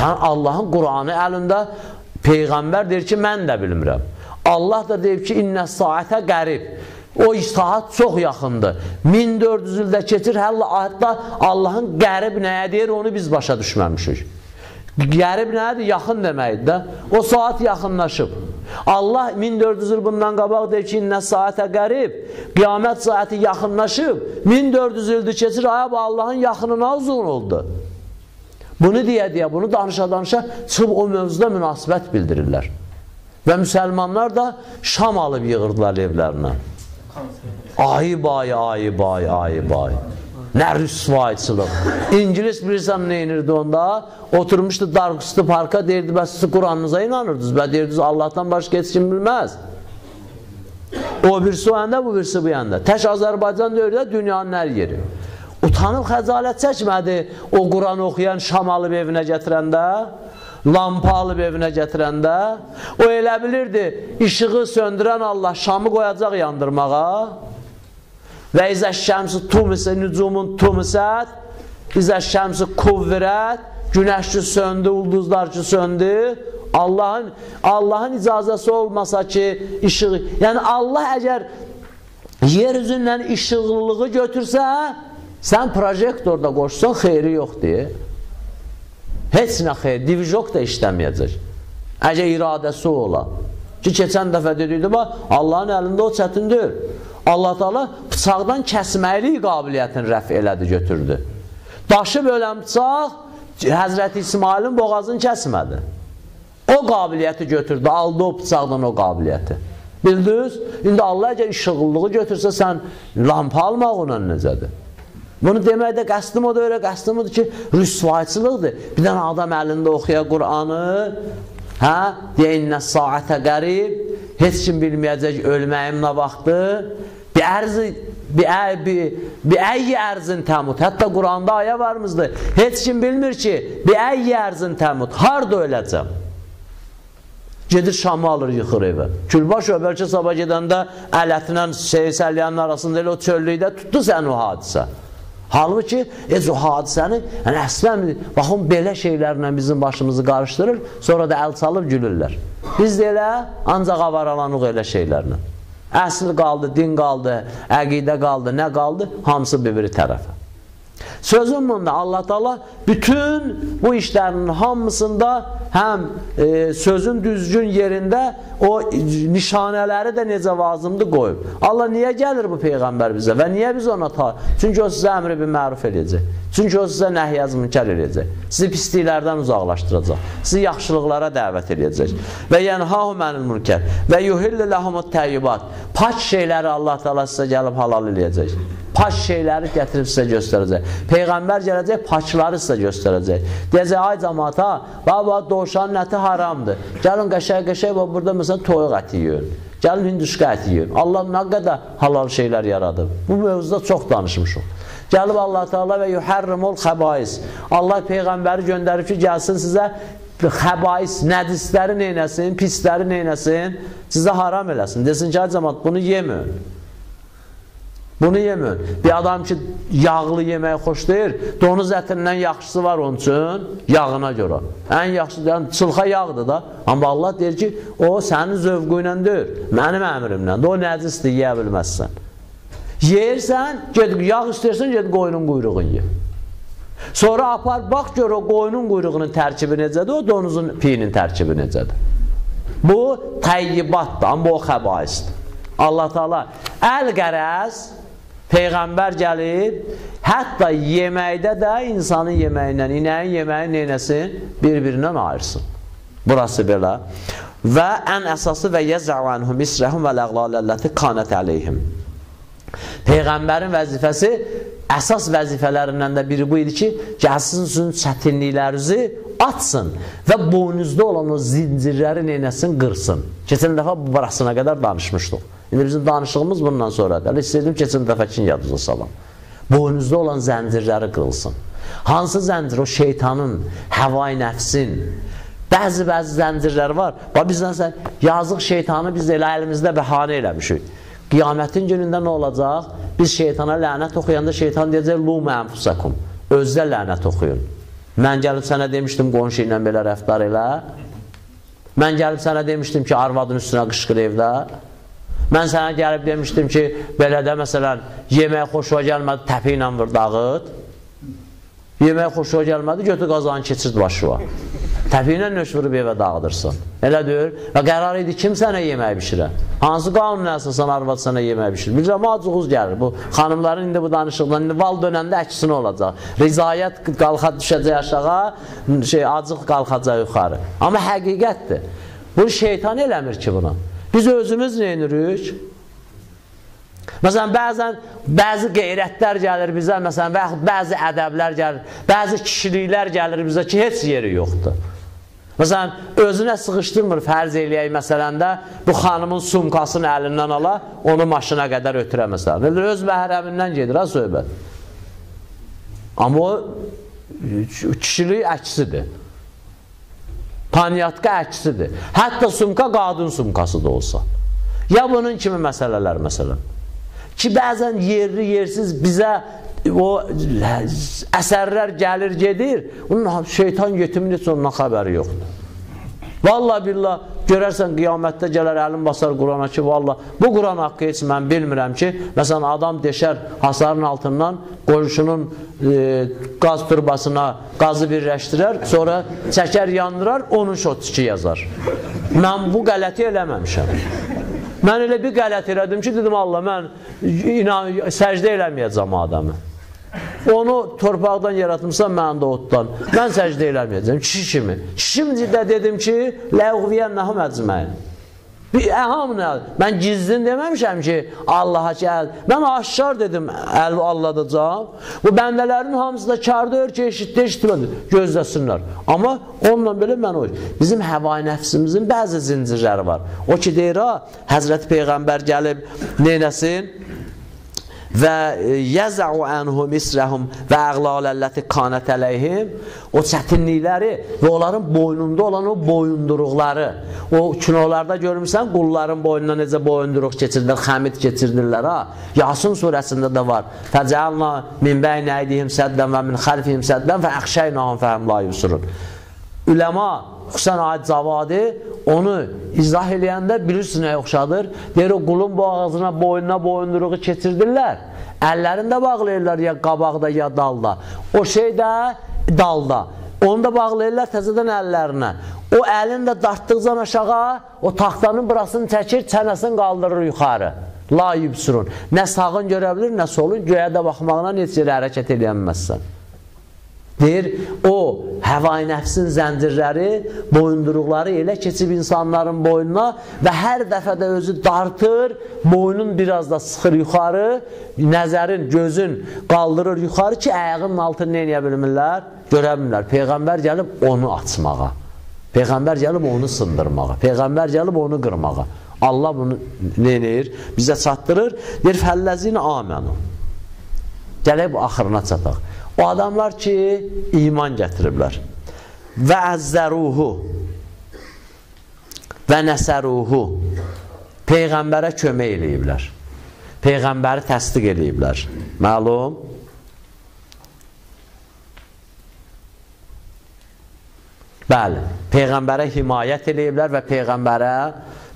S2: Sən Allahın Qur'anı əlində Peyğəmbər deyir ki, mən də bilmirəm. Allah da deyib ki, innə saətə qərib. O saat çox yaxındır. 1400 ildə keçir, hətta Allahın qərib nəyə deyir, onu biz başa düşməmişik. Qərib nədir? Yaxın deməkdir də. O saat yaxınlaşıb. Allah 1400 il bundan qabaq deyir ki, innə saətə qərib. Qiyamət saati yaxınlaşıb. 1400 ildir keçir, Allahın yaxınına uzun oldu. Bunu deyə, bunu danışa-danışa çıxıb o mövzuda münasibət bildirirlər. Və müsəlmanlar da şam alıb yığırdılar evlərinə. Ayı bay. Nə rüsvayçılıq. İngilis bilirsən nə inirdi onda? Oturmuşdu Darqüstü parka, deyirdi, bəs siz Quranınıza inanırdınız. Və deyirdiniz, Allahdan başqa heç kim bilməz. O birisi o yanda, bu birisi bu yanda. Tək Azərbaycan deyir də dünyanın hər yeri. Utanıb xəcalət çəkmədi o Quran oxuyan şam alıb evinə gətirəndə, lampa alıb evinə gətirəndə. O elə bilirdi, işığı söndürən Allah şamı qoyacaq yandırmağa. Və izə şəmsi tumisə, nücumun tumisət, izə şəmsi kuvvirət, günəş ki söndü, ulduzlar ki söndü. Allahın icazəsi olmasa ki, işığı, yəni Allah əgər yer üzündən işıqlılığı götürsə, sən projektorda qoşsan, xeyri yoxdur. Heç nə xeyr, divizok da işləməyəcək. Əgər iradəsi ola. Ki, keçən dəfə dediydi, Allahın əlində o çətindir. Allah Teala bıçaqdan kəsməlik qabiliyyətini rəf elədi, götürdü. Daşı bölən bıçaq Həzrəti İsmailin boğazını kəsmədi. O qabiliyyəti götürdü, aldı o bıçaqdan o qabiliyyəti. Bildiniz? İndi Allah əgər işıqlılığı götürsə, sən lampa almaq ona necədir? Bunu deməkdə qəsdim o da öyle, qəsdim odur ki, rüsvayçılıqdır. Bir dənə adam əlində oxuya Qur'anı, deyə innə saətə qərib, heç kim bilməyəcək ölməyim nə vaxtı, bi-əyyi ərzin təmut. Hətta Qur'anda ayə varımızdır. Heç kim bilmir ki, bi-əyyi ərzin təmut. Harada öləcəm? Gedir Şamı alır, yıxır evə. Külbaş o, bəlkə sabah gedəndə ələtinə səlliyənin arasında elə o çöllükdə tutdu sən o hadisə. Halbuki, o hadisəni, əslən, baxın, belə şeylərlə bizim başımızı qarışdırır, sonra da əl çalıb gülürlər. Biz də elə, ancaq avaralanıq elə şeylərlə. Əsl qaldı, din qaldı, əqidə qaldı, nə qaldı? Hamısı bir tərəfə. Sözün bunda Allah Teala bütün bu işlərin hamısında həm sözün düzgün yerində o nişanələri də necə lazımdır qoyub. Allah niyə gəlir bu Peyğəmbər bizə və niyə biz ona Çünki o sizə əmri bir məruf eləyəcək. Çünki o sizə nəhyəz münkər eləyəcək. Sizi pisliklərdən uzaqlaşdıracaq. Sizi yaxşılıqlara dəvət eləyəcək. Və yənhahu mənil münkər və yuhilli ləhumut təyyibat. Paç şeyləri Allah Teala sizə gəlib halal eləyəcək. Paç şeyləri gətirib sizə göstərəcək. Peyğəmbər gələcək, paçları sizə göstərəcək. Deyəcək, ay cəmaata, baba, dovşanın əti haramdır. Gəlin qəşəy-qəşəy, burada məsələn toyuq əti yiyin. Gəlin hinduşka əti yiyin. Allah nə qədər halal şeylər yaradıb. Bu mövzuda çox danışmışıq. Gəlib Allah Teala və yuhərrimul xəbais. Allah Peyğəmbəri göndərib ki, gəlsin sizə xəbais, nədisləri neynəsin, pisləri neynəsin, sizə haram eləsin. Desin ki, cəmat, bunu yemin. Bunu yemin. Bir adam ki, yağlı yeməyi xoşlayır, donuz ətindən yaxşısı var onun üçün, yağına görə. Ən yaxşı, yəni, çılxa yağdır da. Amma Allah deyir ki, o sənin zövqü ilə deyir, mənim əmrimlə. O nəcisdir, yeyə bilməzsən. Yeyirsən, yağ istəyirsən, ged qoyunun quyruğunu ye. Sonra apar, bax gör o qoyunun quyruğunun tərkibi necədir, o donuzun piyinin tərkibi necədir. Bu təyyibatdır, amma o xəbaisdir. Allah Teala əl-qərəz, Peyğəmbər gəlib, hətta yeməkdə də insanın yeməyindən, inəyin yeməyi neynəsin? Bir-birindən ayırsın. Burası belə. Və ən əsası və yəzəvənhum isrəhum və ləqlaləlləti qanət əleyhim. Peyğəmbərin vəzifəsi, əsas vəzifələrindən də biri bu idi ki, gəlsin sizin çətinliklərinizi atsın və boynuzda olan o zincirləri neynəsin, qırsın. Keçən dəfə burasına qədər danışmışdıq. İndi bizim danışığımız bundan sonradır. İstəyirdim keçən dəfəkin yadınıza salam. Boynuzda olan zəncirləri qırılsın. Hansı zəncir? O şeytanın, həvai nəfsin. Bəzi zəncirlər var. Bizdən yazıq şeytanı biz elə əlimizdə bəhanə eləmişik. Qiyamətin günündə nə olacaq? Biz şeytana lənət oxuyanda şeytan deyəcək, lumə ənfusakum. Özdə lənət oxuyun. Mən gəlib sənə demişdim, qonşu ilə belə rəftar elə. Mən gəlib sənə demişdim ki, arvadın üstünə qışqır evdə. Mən sənə gəlib demişdim ki, belə də məsələn, yemək xoşuna gəlmədi, təpi ilə vur dağıt. Yemək xoşuna gəlmədi, götür qazanı keçird başıva. Təpi ilə nöş vurub evə dağıdırsın. Elə deyir. Və qərar idi, kim sənə yemək bişirə? Hansı qanun əsasən arvad sənə yemək bişirir? Bilirəm, acığız gəlir. Bu xanımların indi bu danışıqdan, indi val dönəndə əksinə olacaq. Rizayət qalxa düşəcək aşağı, acıq qalxacaq yuxarı. Amma həqiqətdir. Bu şeytan eləmir ki bunu. Biz özümüz neyinirik? Məsələn, bəzi qeyrətlər gəlir bizə, məsələn, və yaxud bəzi ədəblər gəlir, bəzi kişiliklər gəlir bizə ki, heç yeri yoxdur. Məsələn, özünə sıxışdırmır, fərz eləyək məsələndə, bu xanımın sumkasını əlindən ala, onu maşına qədər ötürə məsələn. Öz məhrəmindən gedir, ha, söhbət. Amma o, kişilik əksidir. Panyatka əksidir. Hətta sumka qadın sumkası da olsa. Ya bunun kimi məsələlər, məsələn. Ki, bəzən yerli, yersiz bizə o əsərlər gəlir, gedir, onun şeytan yetimin heç ondan xəbəri yoxdur. Vallahi billah, görərsən qiyamətdə gələr, əlim basar Qurana ki, vallahi, bu Quran haqqı heç mən bilmirəm ki, məsələn, adam deşər hasarın altından, qonşunun qaz turbasına qazı birləşdirər, sonra çəkər, yandırar, onun şotçiki yazar. Mən bu qələti eləməmişəm. Mən elə bir qələt elədim ki, dedim, Allah, mən səcdə eləməyəcəm adamı. Onu torpaqdan yaratmışsam, mən də otdan. Mən səcdə eləməyəcəm, kişi kimi. Kişi də dedim ki, ləğviyyənnəhum əcməyin. Mən gizlin deməmişəm ki, Allaha gəl. Mən aşkar dedim, əl alladacaq. Bu bəndələrin hamısı da kərdə ör ki, eşitmədi, gözləsinlər. Amma onunla belə mən oy. Bizim həvai nəfsimizin bəzi zincirləri var. O ki, deyir, Həzrəti Peyğəmbər gəlib, neynəsin? Və yəzəu ənhum isrəhum və əqlaləlləti qanət əleyhim, o çətinlikləri və onların boynunda olan o boyunduruqları, o kinolarda görmüşsən, qulların boynuna necə boyunduruq keçirdirlər, xəmid keçirdirlər, Yasin surəsində də var. Fəcəlna min bəyn əydihim səddən və min xəlfihim səddən və əxşəynahum fəhəm la yusurun. Üləma, xüsən Aid Zavadi onu izah eləyəndə bilirsin nə oxşadır. Deyir, o qulun boğazına, boynuna boyunduruğu keçirdirlər. Əllərini də bağlayırlar ya qabaqda, ya dalda. O şey də dalda. Onu da bağlayırlar təzədən əllərinə. O əlini də dartdıqcan aşağı, o taxtanın burasını çəkir, çənəsini qaldırır yuxarı. La yubsurun. Nə sağın görə bilir, nə solun, göyə də baxmağına heç yerə hərəkət eləyənməzsən. Deyir, o həvai nəfsin zəncirləri, boyunduruqları elə keçib insanların boynuna və hər dəfə də özü dartır, boynun biraz da sıxır yuxarı, nəzərin, gözün qaldırır yuxarı ki, əyağının altını neyə bilmirlər, görə bilmirlər. Peyğəmbər gəlib onu açmağa, Peyğəmbər gəlib onu sındırmağa, Peyğəmbər gəlib onu qırmağa. Allah bunu neyir? Bizə çatdırır. Deyir, fəlləzini amənu. Gələk bu axırına çataq. O adamlar ki, iman gətiriblər. və əzzəruhu və nəsəruhu. Peyğəmbərə kömək eləyiblər. Peyğəmbəri təsdiq eləyiblər. Məlum? Bəli, Peyğəmbərə himayət eləyiblər və Peyğəmbərə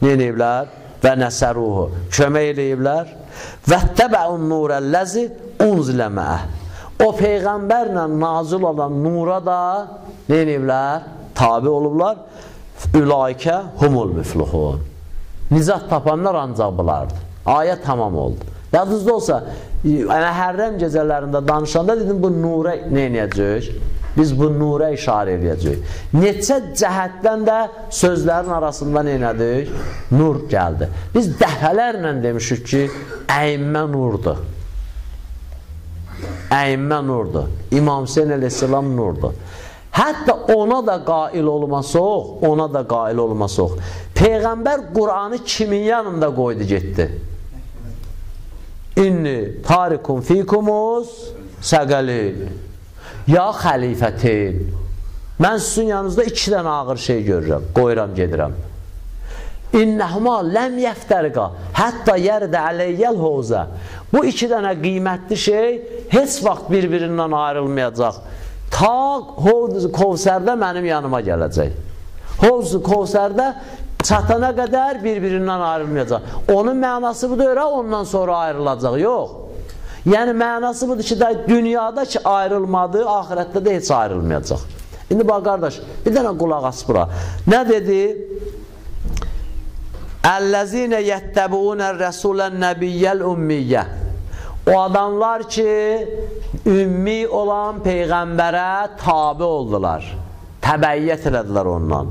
S2: nə eləyiblər? Və nəsəruhu. Kömək eləyiblər. Vəttəbəun nurəlləzi unziləməh. O Peyğəmbərlə nazil olan nura da nə eləyiblər? Tabi olublar. Ülaikə humul müfluhun. Nicat tapanlar ancaq bulardır. Ayət tamam oldu. Yadınızda olsa, Məhərrəm gecələrində danışanda dedim, bu nura nə eləyəcək? Biz bu nura işarə eləyəcək. Neçə cəhətdən də sözlərin arasında nə elədik? Nur gəldi. Biz dəfələrlə demişik ki, əyimmə nurdur. Əyimmə nurdur. İmam Hüseyin əleyhissalam nurdur. Hətta ona da qail olmasaq, Peyğəmbər Qur'anı kimin yanında qoydu getdi? İnni tarikum fikumuz səqəlin. Ya xəlifətin. Mən sizin yanınızda 2 dənə ağır şey görürəm, qoyuram, gedirəm. İnnəhuma ləm yəftəriqa hətta yərdə ələyyəl hovzə. Bu 2 dənə qiymətli şey heç vaxt bir-birindən ayrılmayacaq. Ta Hovz-u Kovsərdə mənim yanıma gələcək. Hovz-u Kovsərdə çatana qədər bir-birindən ayrılmayacaq. Onun mənası budur, ondan sonra ayrılacaq. Yox. Yəni mənası budur ki, dünyada ki ayrılmadı, ahirətdə də heç ayrılmayacaq. İndi bax qardaş, bir dənə qulaq as bura. Nə dedi? Əl-ləzinə yəttəbuunər rəsulən nəbiyyəl ümmiyyə. O adamlar ki, ümmi olan Peyğəmbərə tabi oldular. Təbəyyət elədilər ondan.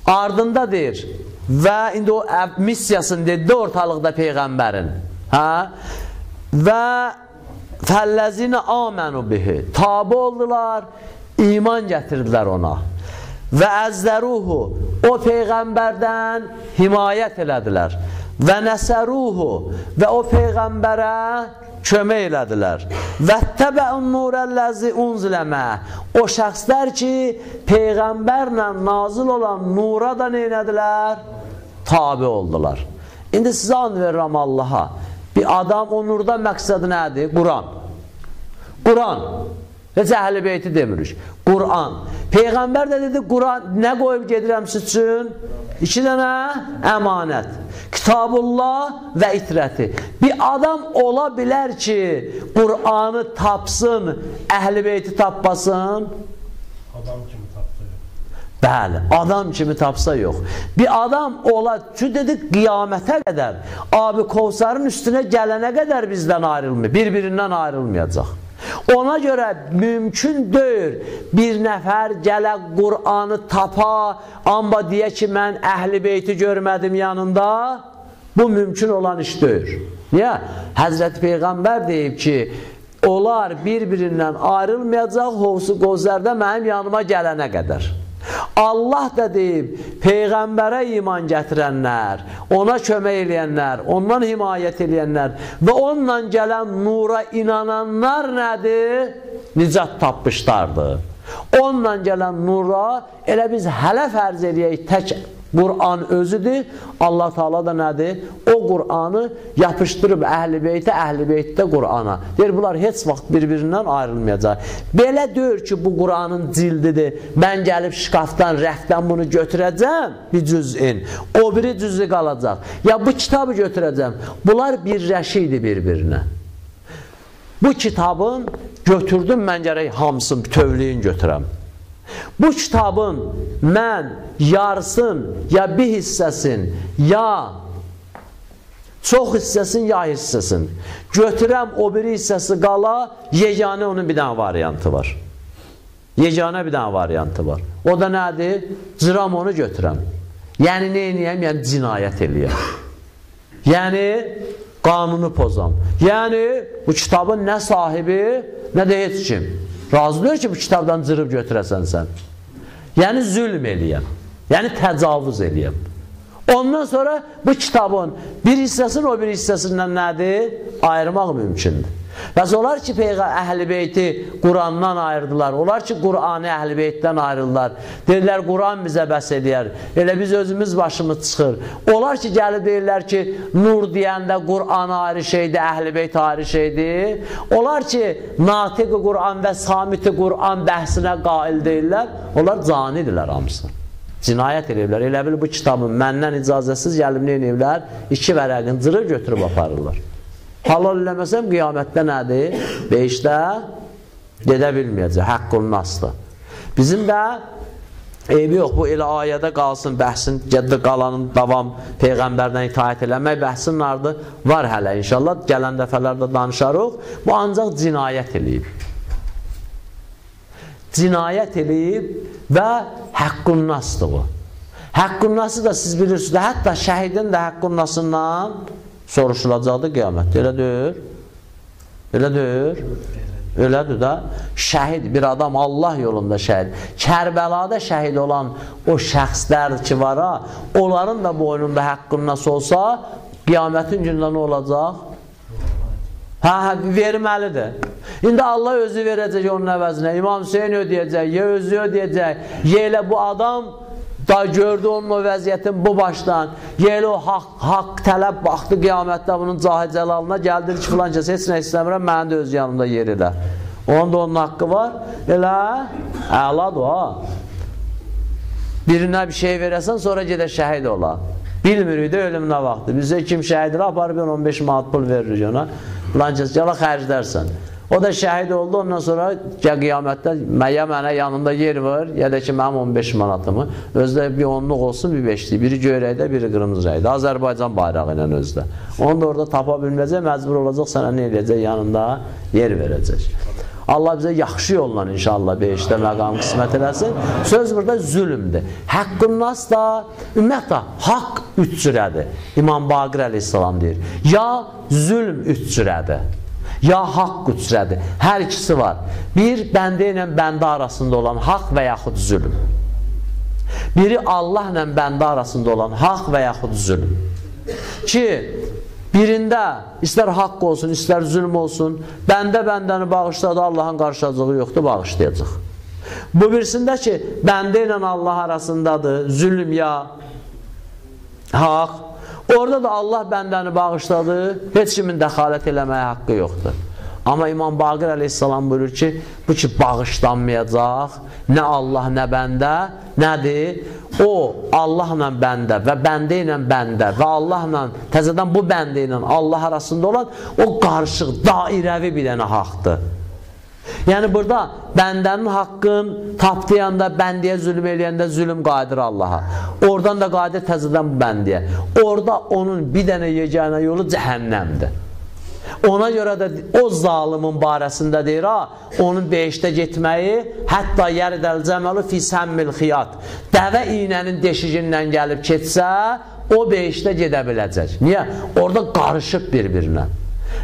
S2: Ardında deyir, və indi o missiyasını dedi ortalıqda Peyğəmbərin. Və fəlləzinə amənu bihi. Tabi oldular, iman gətirdilər ona. Və əzzəruhu. O Peyğəmbərdən himayət elədilər. Və nəsəruhu. Və o Peyğəmbərə kömək elədilər. Vəttəbəun nurəlləzi unziləmə. O şəxslər ki, Peyğəmbərlə nazil olan nura da nə elədilər? Tabi oldular. İndi sizə and verirəm Allaha. Bir adam o nurda məqsədi nədir? Quran. Quran. Heç Əhl-i Beyti demirik. Quran. Peyğəmbər də dedi, Quran nə qoyub gedirəm siz üçün? 2 dənə əmanət. Kitabullah və itrəti. Bir adam ola bilər ki, Qur'anı tapsın, Əhl-i Beyti tapmasın.
S3: Adam kimi tapsa yox.
S2: Bəli, adam kimi tapsa yox. Bir adam ola, çünki dedik, qiyamətə qədər, Abi Kovsarın üstünə gələnə qədər bizdən ayrılmıyor, bir-birindən ayrılmayacaq. Ona görə mümkün deyil bir nəfər gələ Qur'anı tapa, amma deyə ki, mən Əhl-i Beyti görmədim yanında. Bu mümkün olan iş deyil. Niyə? Həzrəti Peyğəmbər deyib ki, onlar bir-birindən ayrılmayacaq Hovz-u Qovsərdə mənim yanıma gələnə qədər. Allah da deyib, Peyğəmbərə iman gətirənlər, ona kömək eləyənlər, ondan himayət eləyənlər və onunla gələn nura inananlar nədir? Nicat tapmışlardır. Onunla gələn nura elə biz hələ fərz eləyək tək Qur'an özüdür. Allah Teala da nədir? O Qur'anı yapışdırıb Əhl-i Beytə, Əhl-i Beytdə Qur'ana. Deyir, bunlar heç vaxt bir-birindən ayrılmayacaq. Belə deyir ki, bu Qur'anın cildidir. Mən gəlib şkafdan, rəfdən bunu götürəcəm, bir cüz'in. O biri cüz'i qalacaq. Ya bu kitabı götürəcəm. Bunlar birləşiydi bir-birinə. Bu kitabın götürdüm, mən gərək hamısını, tövləyin götürəm. Bu kitabın mən yarısın, ya bir hissəsin, ya çox hissəsin, ya hissəsin götürəm, o biri hissəsi qala, yeganə onun bir dənə variantı var. Yeganə bir dənə variantı var. O da nədir? Cıram onu götürəm. Yəni nə eləyəm? Yəni cinayət eləyəm. Yəni qanunu pozam. Yəni bu kitabın nə sahibi, nə də heç kim razı deyir ki, bu kitabdan cırıb götürəsən sən. Yəni zülm eləyəm. Yəni təcavüz eləyəm. Ondan sonra bu kitabın bir hissəsini o bir hissəsindən nədir? Ayırmaq mümkündür. Bəs onlar ki, Əhl-i Beyti Qurandan ayırdılar. Onlar ki, Qur'anı Əhl-i Beytdən ayrıldılar. Deyirlər, Quran bizə bəs edər. Elə biz özümüz başımız çıxır. Onlar ki, gəlib deyirlər ki, nur deyəndə Qur'an ayrı şeydir, Əhl-i Beyt ayrı şeydir. Onlar ki, Natiq-i Qur'an və Samit-i Qur'an bəhsinə qail deyirlər. Onlar canidirlər hamısı. Cinayət ediblər. Elə bil bu kitabın məndən icazəsiz gəlib nə ediblər? 2 vərəqin cırır götürüb aparırlar. Halal eləməsəm qiyamətdə nədir? 5-də gedə bilməyəcək. Haqqın nasdır. Bizim də eybi yox, bu elə ayədə qalsın, bəhsin, geddə qalanın davam, Peyğəmbərdən itaət eləmək bəhsin nardır? Var hələ, inşallah, gələn dəfələrdə danışarıq. Bu ancaq cinayət eləyib. Cinayət eləyib və haqqın nasdır bu. Haqqın nası da siz bilirsiniz, hətta şəhidin də haqqın nasından soruşulacaqdır qiyamətdə. Elə deyir. Elə deyir. Elədir də. Şəhid bir adam Allah yolunda şəhid. Kərbəlada şəhid olan o şəxslər ki var ha, onların da boynunda haqqın nasıl olsa, qiyamətin gündə nə olacaq? Verməlidir. İndi Allah özü verəcək onun əvəzinə. İmam Hüseyin ödəyəcək, ya özü ödəyəcək, ya elə bu adam da gördü onun o vəziyyətin bu başdan, ya elə o haqq tələb baxdı qiyamətdə bunun cahil cəlalına, gəldir ki, filan kəs, heç nə istəmirəm, mənim də öz yanımda yer elə. Onun da onun haqqı var. Elə, əladır ha. Birinə bir şey verəsən, sonra gedə şəhid ola. Bilmirik də ölüm nə vaxtı. Bizə kim şəhidir, aparıb 15 manat pul veririk ona. Filan kəs, gələ xərclərsən. O da şəhid oldu, ondan sonra qiyamətdə ya mənə yanında yer var, ya da ki, mənim 15 manatımı, özdə bir 10'luq olsun, bir 5'lik, biri göyrəkdə, biri qırmızı rəngdə, Azərbaycan bayrağı ilə özdə. Onu da orada tapa bilməyəcək, məcbur olacaq, sənə nə eləyəcək, yanında yer verəcək. Allah bizə yaxşı yolla inşallah 5'də məqam qismət eləsin. Söz burada zülümdür. Haqqın nas da, ümumiyyətlə, haqq 3 cürədir. İmam Baqir əleyhissalam deyir. Ya zülm 3 cürədir. Ya haqq ücrədir. Hər ikisi var. Bir, bəndə ilə bəndə arasında olan haqq və yaxud zülm. Biri Allah ilə bəndə arasında olan haqq və yaxud zülm. Ki, birində istər haqq olsun, istər zülm olsun, bəndə bəndəni bağışladı, Allahın qarşılacağı yoxdur, bağışlayacaq. Bu birisində ki, bəndə ilə Allah arasındadır, zülm ya haqq. Orada da Allah bəndəni bağışladı, heç kimin dəxalət eləməyə haqqı yoxdur. Amma İmam Baqir əleyhissalam buyurur ki, bu ki bağışlanmayacaq, nə Allah, nə bəndə, nədir? O, Allahla bəndə və bəndə ilə bəndə və Allahla, təzədən bu bəndə ilə Allah arasında olan o qarışıq, dairəvi bir dənə haqdır. Yəni burada bəndənin haqqın tapdıyanda, bəndiyə zülm eləyəndə zülm qadir Allaha. Oradan da qadir təzədən bu bəndiyə. Orada onun bir dənə yeganə yolu cəhənnəmdir. Ona görə də o zalimin barəsində deyir, onun 5'də getməyi, hətta yəridəl cəməlu fi səmmil xiyat. Dəvə iynənin deşigindən gəlib keçsə, o 5'də gedə biləcək. Niyə? Orada qarışıb bir-birinə.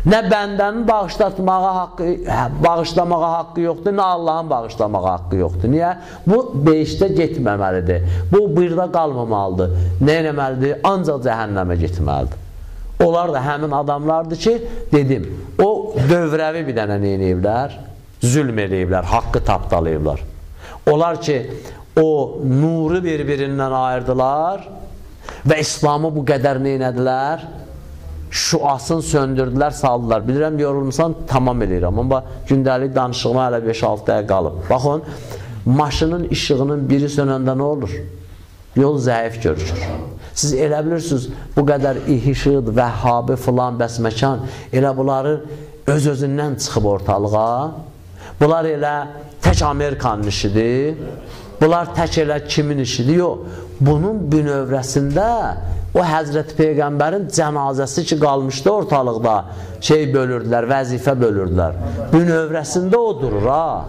S2: Nə bəndənin bağışlamağa haqqı yoxdur, nə Allahın bağışlamağa haqqı yoxdur. Niyə? Bu 5'də getməməlidir. Bu 1'də qalmamalıdır. Nə eləməlidir? Ancaq cəhənnəmə getməlidir. Onlar da həmin adamlardır ki, dedim, o dövrəvi bir dənə nə eləyiblər? Zülm eləyiblər, haqqı tapdalayıblar. Onlar ki, o nuru bir-birindən ayırdılar və İslamı bu qədər nə elədilər? Şuasını söndürdülər, saldılar. Bilirəm, yorulmuşsan, tamam eləyirəm. Amma gündəlik danışığıma hələ 5-6 dəqiqə qalıb. Baxın, maşının işığının biri sönəndə nə olur? Yol zəif görüşür. Siz elə bilirsiniz, bu qədər ihişid, vəhhabi filan bəsməkan, elə bunları öz-özündən çıxıb ortalığa. Bunlar elə tək Amerikanın işidir. Bunlar tək elə kimin işidir? Yox. Bunun bünövrəsində o Həzrəti Peyğəmbərin cənazəsi ki qalmışdı ortalıqda, şey bölürdülər, vəzifə bölürdülər. Bünövrəsində o durur, ha.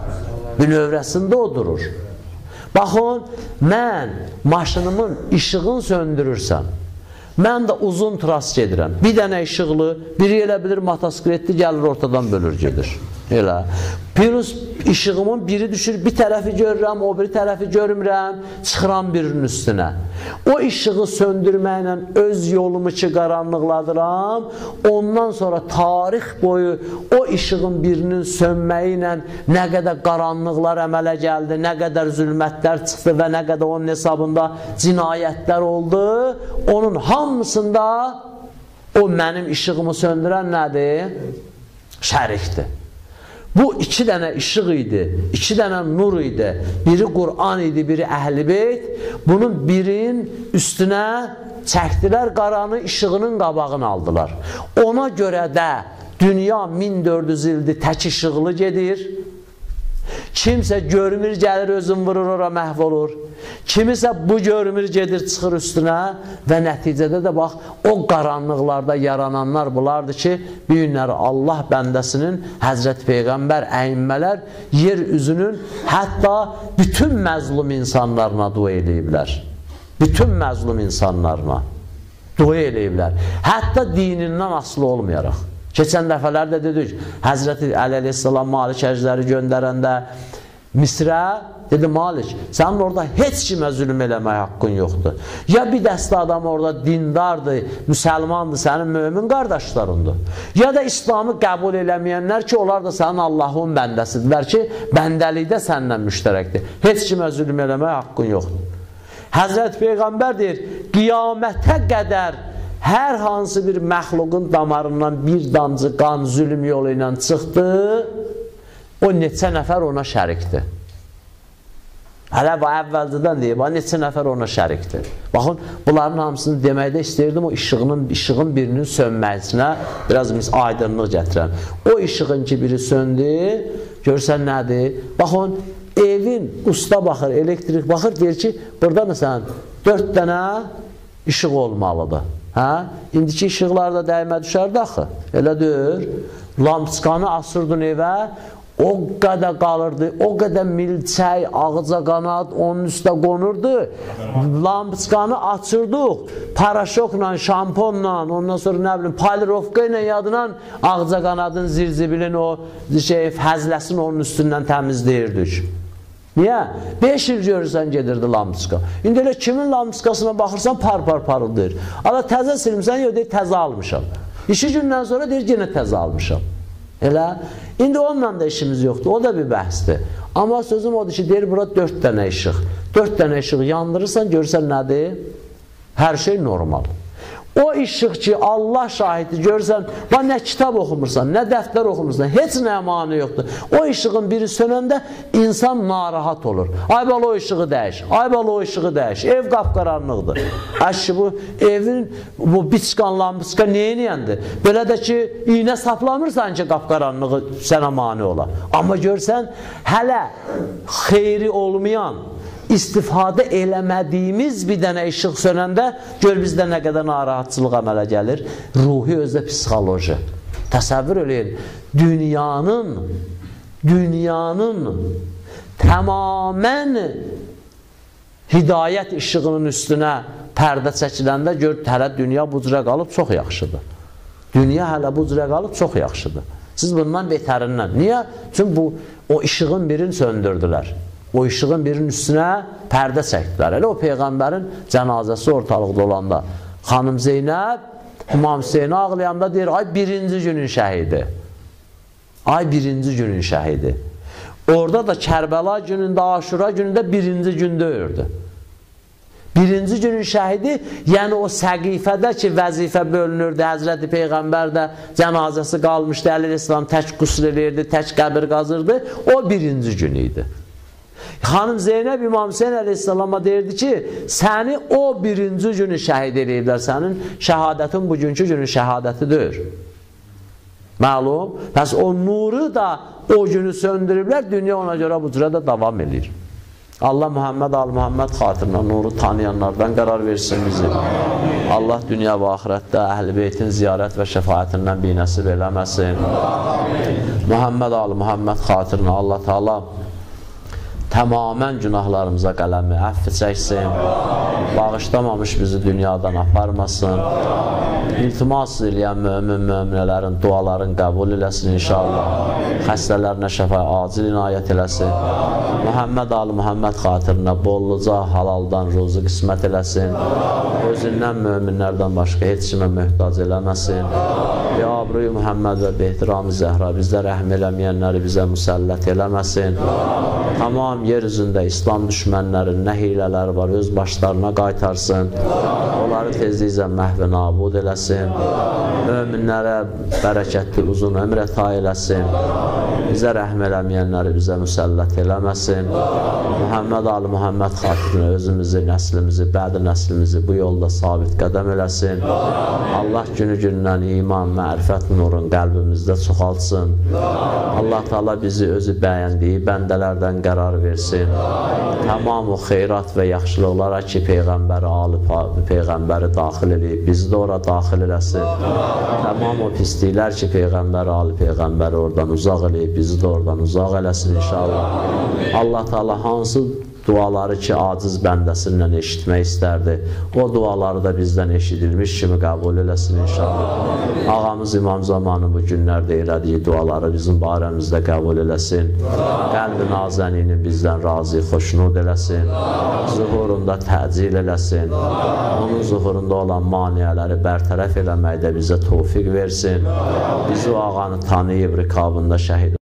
S2: Bünövrəsində o durur. Baxın, mən maşınımın işığını söndürürsəm, mən də uzun tras gedirəm. Bir dənə işıqlı, biri elə bilir motosikletli gəlir ortadan bölür gedir. Elə. Pirus işığımın biri düşür, bir tərəfi görürəm, o biri tərəfi görmürəm, çıxıram birinin üstünə. O işığı söndürməklə öz yolumu ki qaranlıqladıram, ondan sonra tarix boyu o işığın birinin sönməyi ilə nə qədər qaranlıqlar əmələ gəldi, nə qədər zülmətlər çıxdı və nə qədər onun hesabında cinayətlər oldu, onun hamısında o mənim işığımı söndürən nədir? Şərikdir. Bu iki dənə işıq idi, iki dənə nur idi. Biri Qur'an idi, biri Əhl-i Beyt. Bunun birinin üstünə çəkdilər, qaranı işığının qabağını aldılar. Ona görə də dünya 1400 ildir tək işıqlı gedir. Kimsə görmür, gəlir, özün vurur, ora məhv olur. Kimisə bu görmür, gedir, çıxır üstünə və nəticədə də bax, o qaranlıqlarda yarananlar bunlardır ki, bir günləri Allah bəndəsinin, Həzrət Peyğəmbər, əyimmələr yer üzünün hətta bütün məzlum insanlarına dua eləyiblər. Bütün məzlum insanlarına dua eləyiblər. Hətta dinindən asılı olmayaraq. Keçən dəfələrdə dedik, Həzrəti Əli əleyhissalam Malik əjdəri göndərəndə Misrə dedi, Malik, sənin orada heç kimə zülm eləmək haqqın yoxdur. Ya bir dəstə adam orada dindardır, müsəlmandır, sənin mömin qardaşlarındır. Ya da İslamı qəbul eləməyənlər ki, onlar da sənin Allahın bəndəsidirlər ki, bəndəlikdə səndən müştərəkdir. Heç kimə zülm eləmək haqqın yoxdur. Həzrət Peyğəmbər deyir, qiyamətə qədər hər hansı bir məxluqun damarından bir damcı qan zülm yolu ilə çıxdı, o neçə nəfər ona şərikdir. Hələ bu əvvəlcədən deyib, neçə nəfər ona şərikdir. Baxın, bunların hamısını deməkdə istəyirdim, o işığın birinin sönməsinə biraz aydınlıq gətirəm. O işığın ki, biri söndü, görsən nədir? Baxın, evin usta baxır, elektrik baxır, deyir ki, burada məsələn 4 dənə işıq olmalıdır. İndiki işıqlarda dəymə düşərdi axı, elə deyir, lampskanı asırdın evə, o qədər qalırdı, o qədər milçək, ağıca qanad onun üstə qonurdu, lampskanı açırdıq, paraşokla, şamponla, ondan sonra nə bilim, polirovka ilə yadına ağıca qanadın zirzibilin, o fəzləsini onun üstündən təmizləyirdik. Niyə? 5 il görürsən gedirdi lampiska. İndi elə kimin lampiskasına baxırsan par-par parıldır. Ala təzə silmişsən, yox deyir təzə almışam. 2 gündən sonra deyir yenə təzə almışam. Elə? İndi onunla da işimiz yoxdur. O da bir bəhsdir. Amma sözüm odur ki, deyir bura 4 dənə işıq. 4 dənə işıq yandırırsan, görürsən nədir? Hər şey normal. O işıq ki, Allah şahidi görürsən, nə kitab oxumursan, nə dəftər oxumursan, heç nə əmanı yoxdur. O işığın biri sönəndə insan narahat olur. Ay bala o işığı dəyiş, ay bala o işığı dəyiş, ev qapqaranlıqdır. Əşki bu evin, bu biçqan, lampiska neyiniyəndir? Belə də ki, iynə saplamırsan ki, qapqaranlığı sənə mani ola. Amma görsən, hələ xeyri olmayan, istifadə eləmədiyimiz bir dənə işıq sönəndə gör bizdə nə qədər narahatçılıq əmələ gəlir. Ruhi özdə psixoloji. Təsəvvür eləyin, dünyanın tamamən hidayət işığının üstünə pərdə çəkiləndə gör, hələ dünya bu cürə qalıb çox yaxşıdır. Dünya hələ bu cürə qalıb çox yaxşıdır. Siz bundan betərindən. Niyə? Çünki o işığın birini söndürdülər. O işığın birinin üstünə pərdə çəkdilər. Elə o Peyğəmbərin cənazəsi ortalıqda olanda xanım Zeynəb İmam Hüseyni ağlayanda deyir, ay birinci günün şəhidi. Ay birinci günün şəhidi. Orada da Kərbəla günündə, Aşura günündə birinci gündə öldü. Birinci günün şəhidi, yəni o səqifədə ki, vəzifə bölünürdü, Həzrəti Peyğəmbər də cənazəsi qalmışdı, Əl-İslam tək qüsl edirdi, tək qəbir qazırdı, o birinci gün idi. Xanım Zeynəb İmam Hüseyin əleyhissalama deyirdi ki, səni o birinci günü şəhid ediblər, sənin şəhadətin bugünkü günün şəhadətidir. Məlum, bəs o nuru da o günü söndürüblər, dünya ona görə bu cürə də davam edir. Allah Muhammed al-Muhammed xatirinə nuru tanıyanlardan qərar versin bizi. Allah dünya və axirətdə Əhl-i Beytin ziyarət və şəfaətindən binəsib eləməsin. Muhammed al-Muhammed xatirinə Allah Teala Tamamən günahlarımıza qələmi əfv çəksin, bağışlamamış bizi dünyadan aparmasın, iltimas eləyən möminələrin duaların qəbul eləsin inşallah, xəstələrinə şəfa acil inayət eləsin, Muhammed Ali Muhammed xatirinə bolluca halaldan ruzu qismət eləsin, özündən möminlərdən başqa heç kimə möhtac eləməsin, ya abruyu Muhammed və behtiram-ı Zəhra bizdə rəhm eləməyənləri bizə müsəllət eləməsin, tamam yer üzündə İslam düşmənlərin nə hilələri var öz başlarına qaytarsın, onları tezliklə məhv nabud eləsin, möminlərə bərəkətli uzun ömr əta eləsin, bizə rəhm eləməyənləri bizə müsəllət eləməsin, Muhammed Ali Muhammed xatirinə özümüzü, nəslimizi, bədi nəslimizi bu yolda sabit qədəm eləsin, Allah günü-gündən iman, mərifət nurun qəlbimizdə çoxaltsın, Allah Teala bizi özü bəyəndiyi bəndələrdən qərar versin, tamam o xeyrat və yaxşılıqlara ki, Peyğəmbəri, Peyğəmbəri daxil edib, bizi də ora daxil eləsin, tamam o pisliklər ki, Peyğəmbəri, Peyğəmbəri oradan uzaq edib, bizi də oradan uzaq eləsin inşallah. Allah Teala hansı duaları ki, aciz bəndəsindən eşitmək istərdi, o duaları da bizdən eşidilmiş kimi qəbul eləsin inşallah. Ağamız İmam Zamanı bu günlərdə elədiyi duaları bizim barəmizdə qəbul eləsin, qəlb-i nazənini bizdən razı, xoşnud eləsin, zuhurunda təcil eləsin, onun zuhurunda olan maniyələri bərtərəf eləməkdə bizə tövfiq versin, bizi o ağanı tanıyıb rikabında şəhid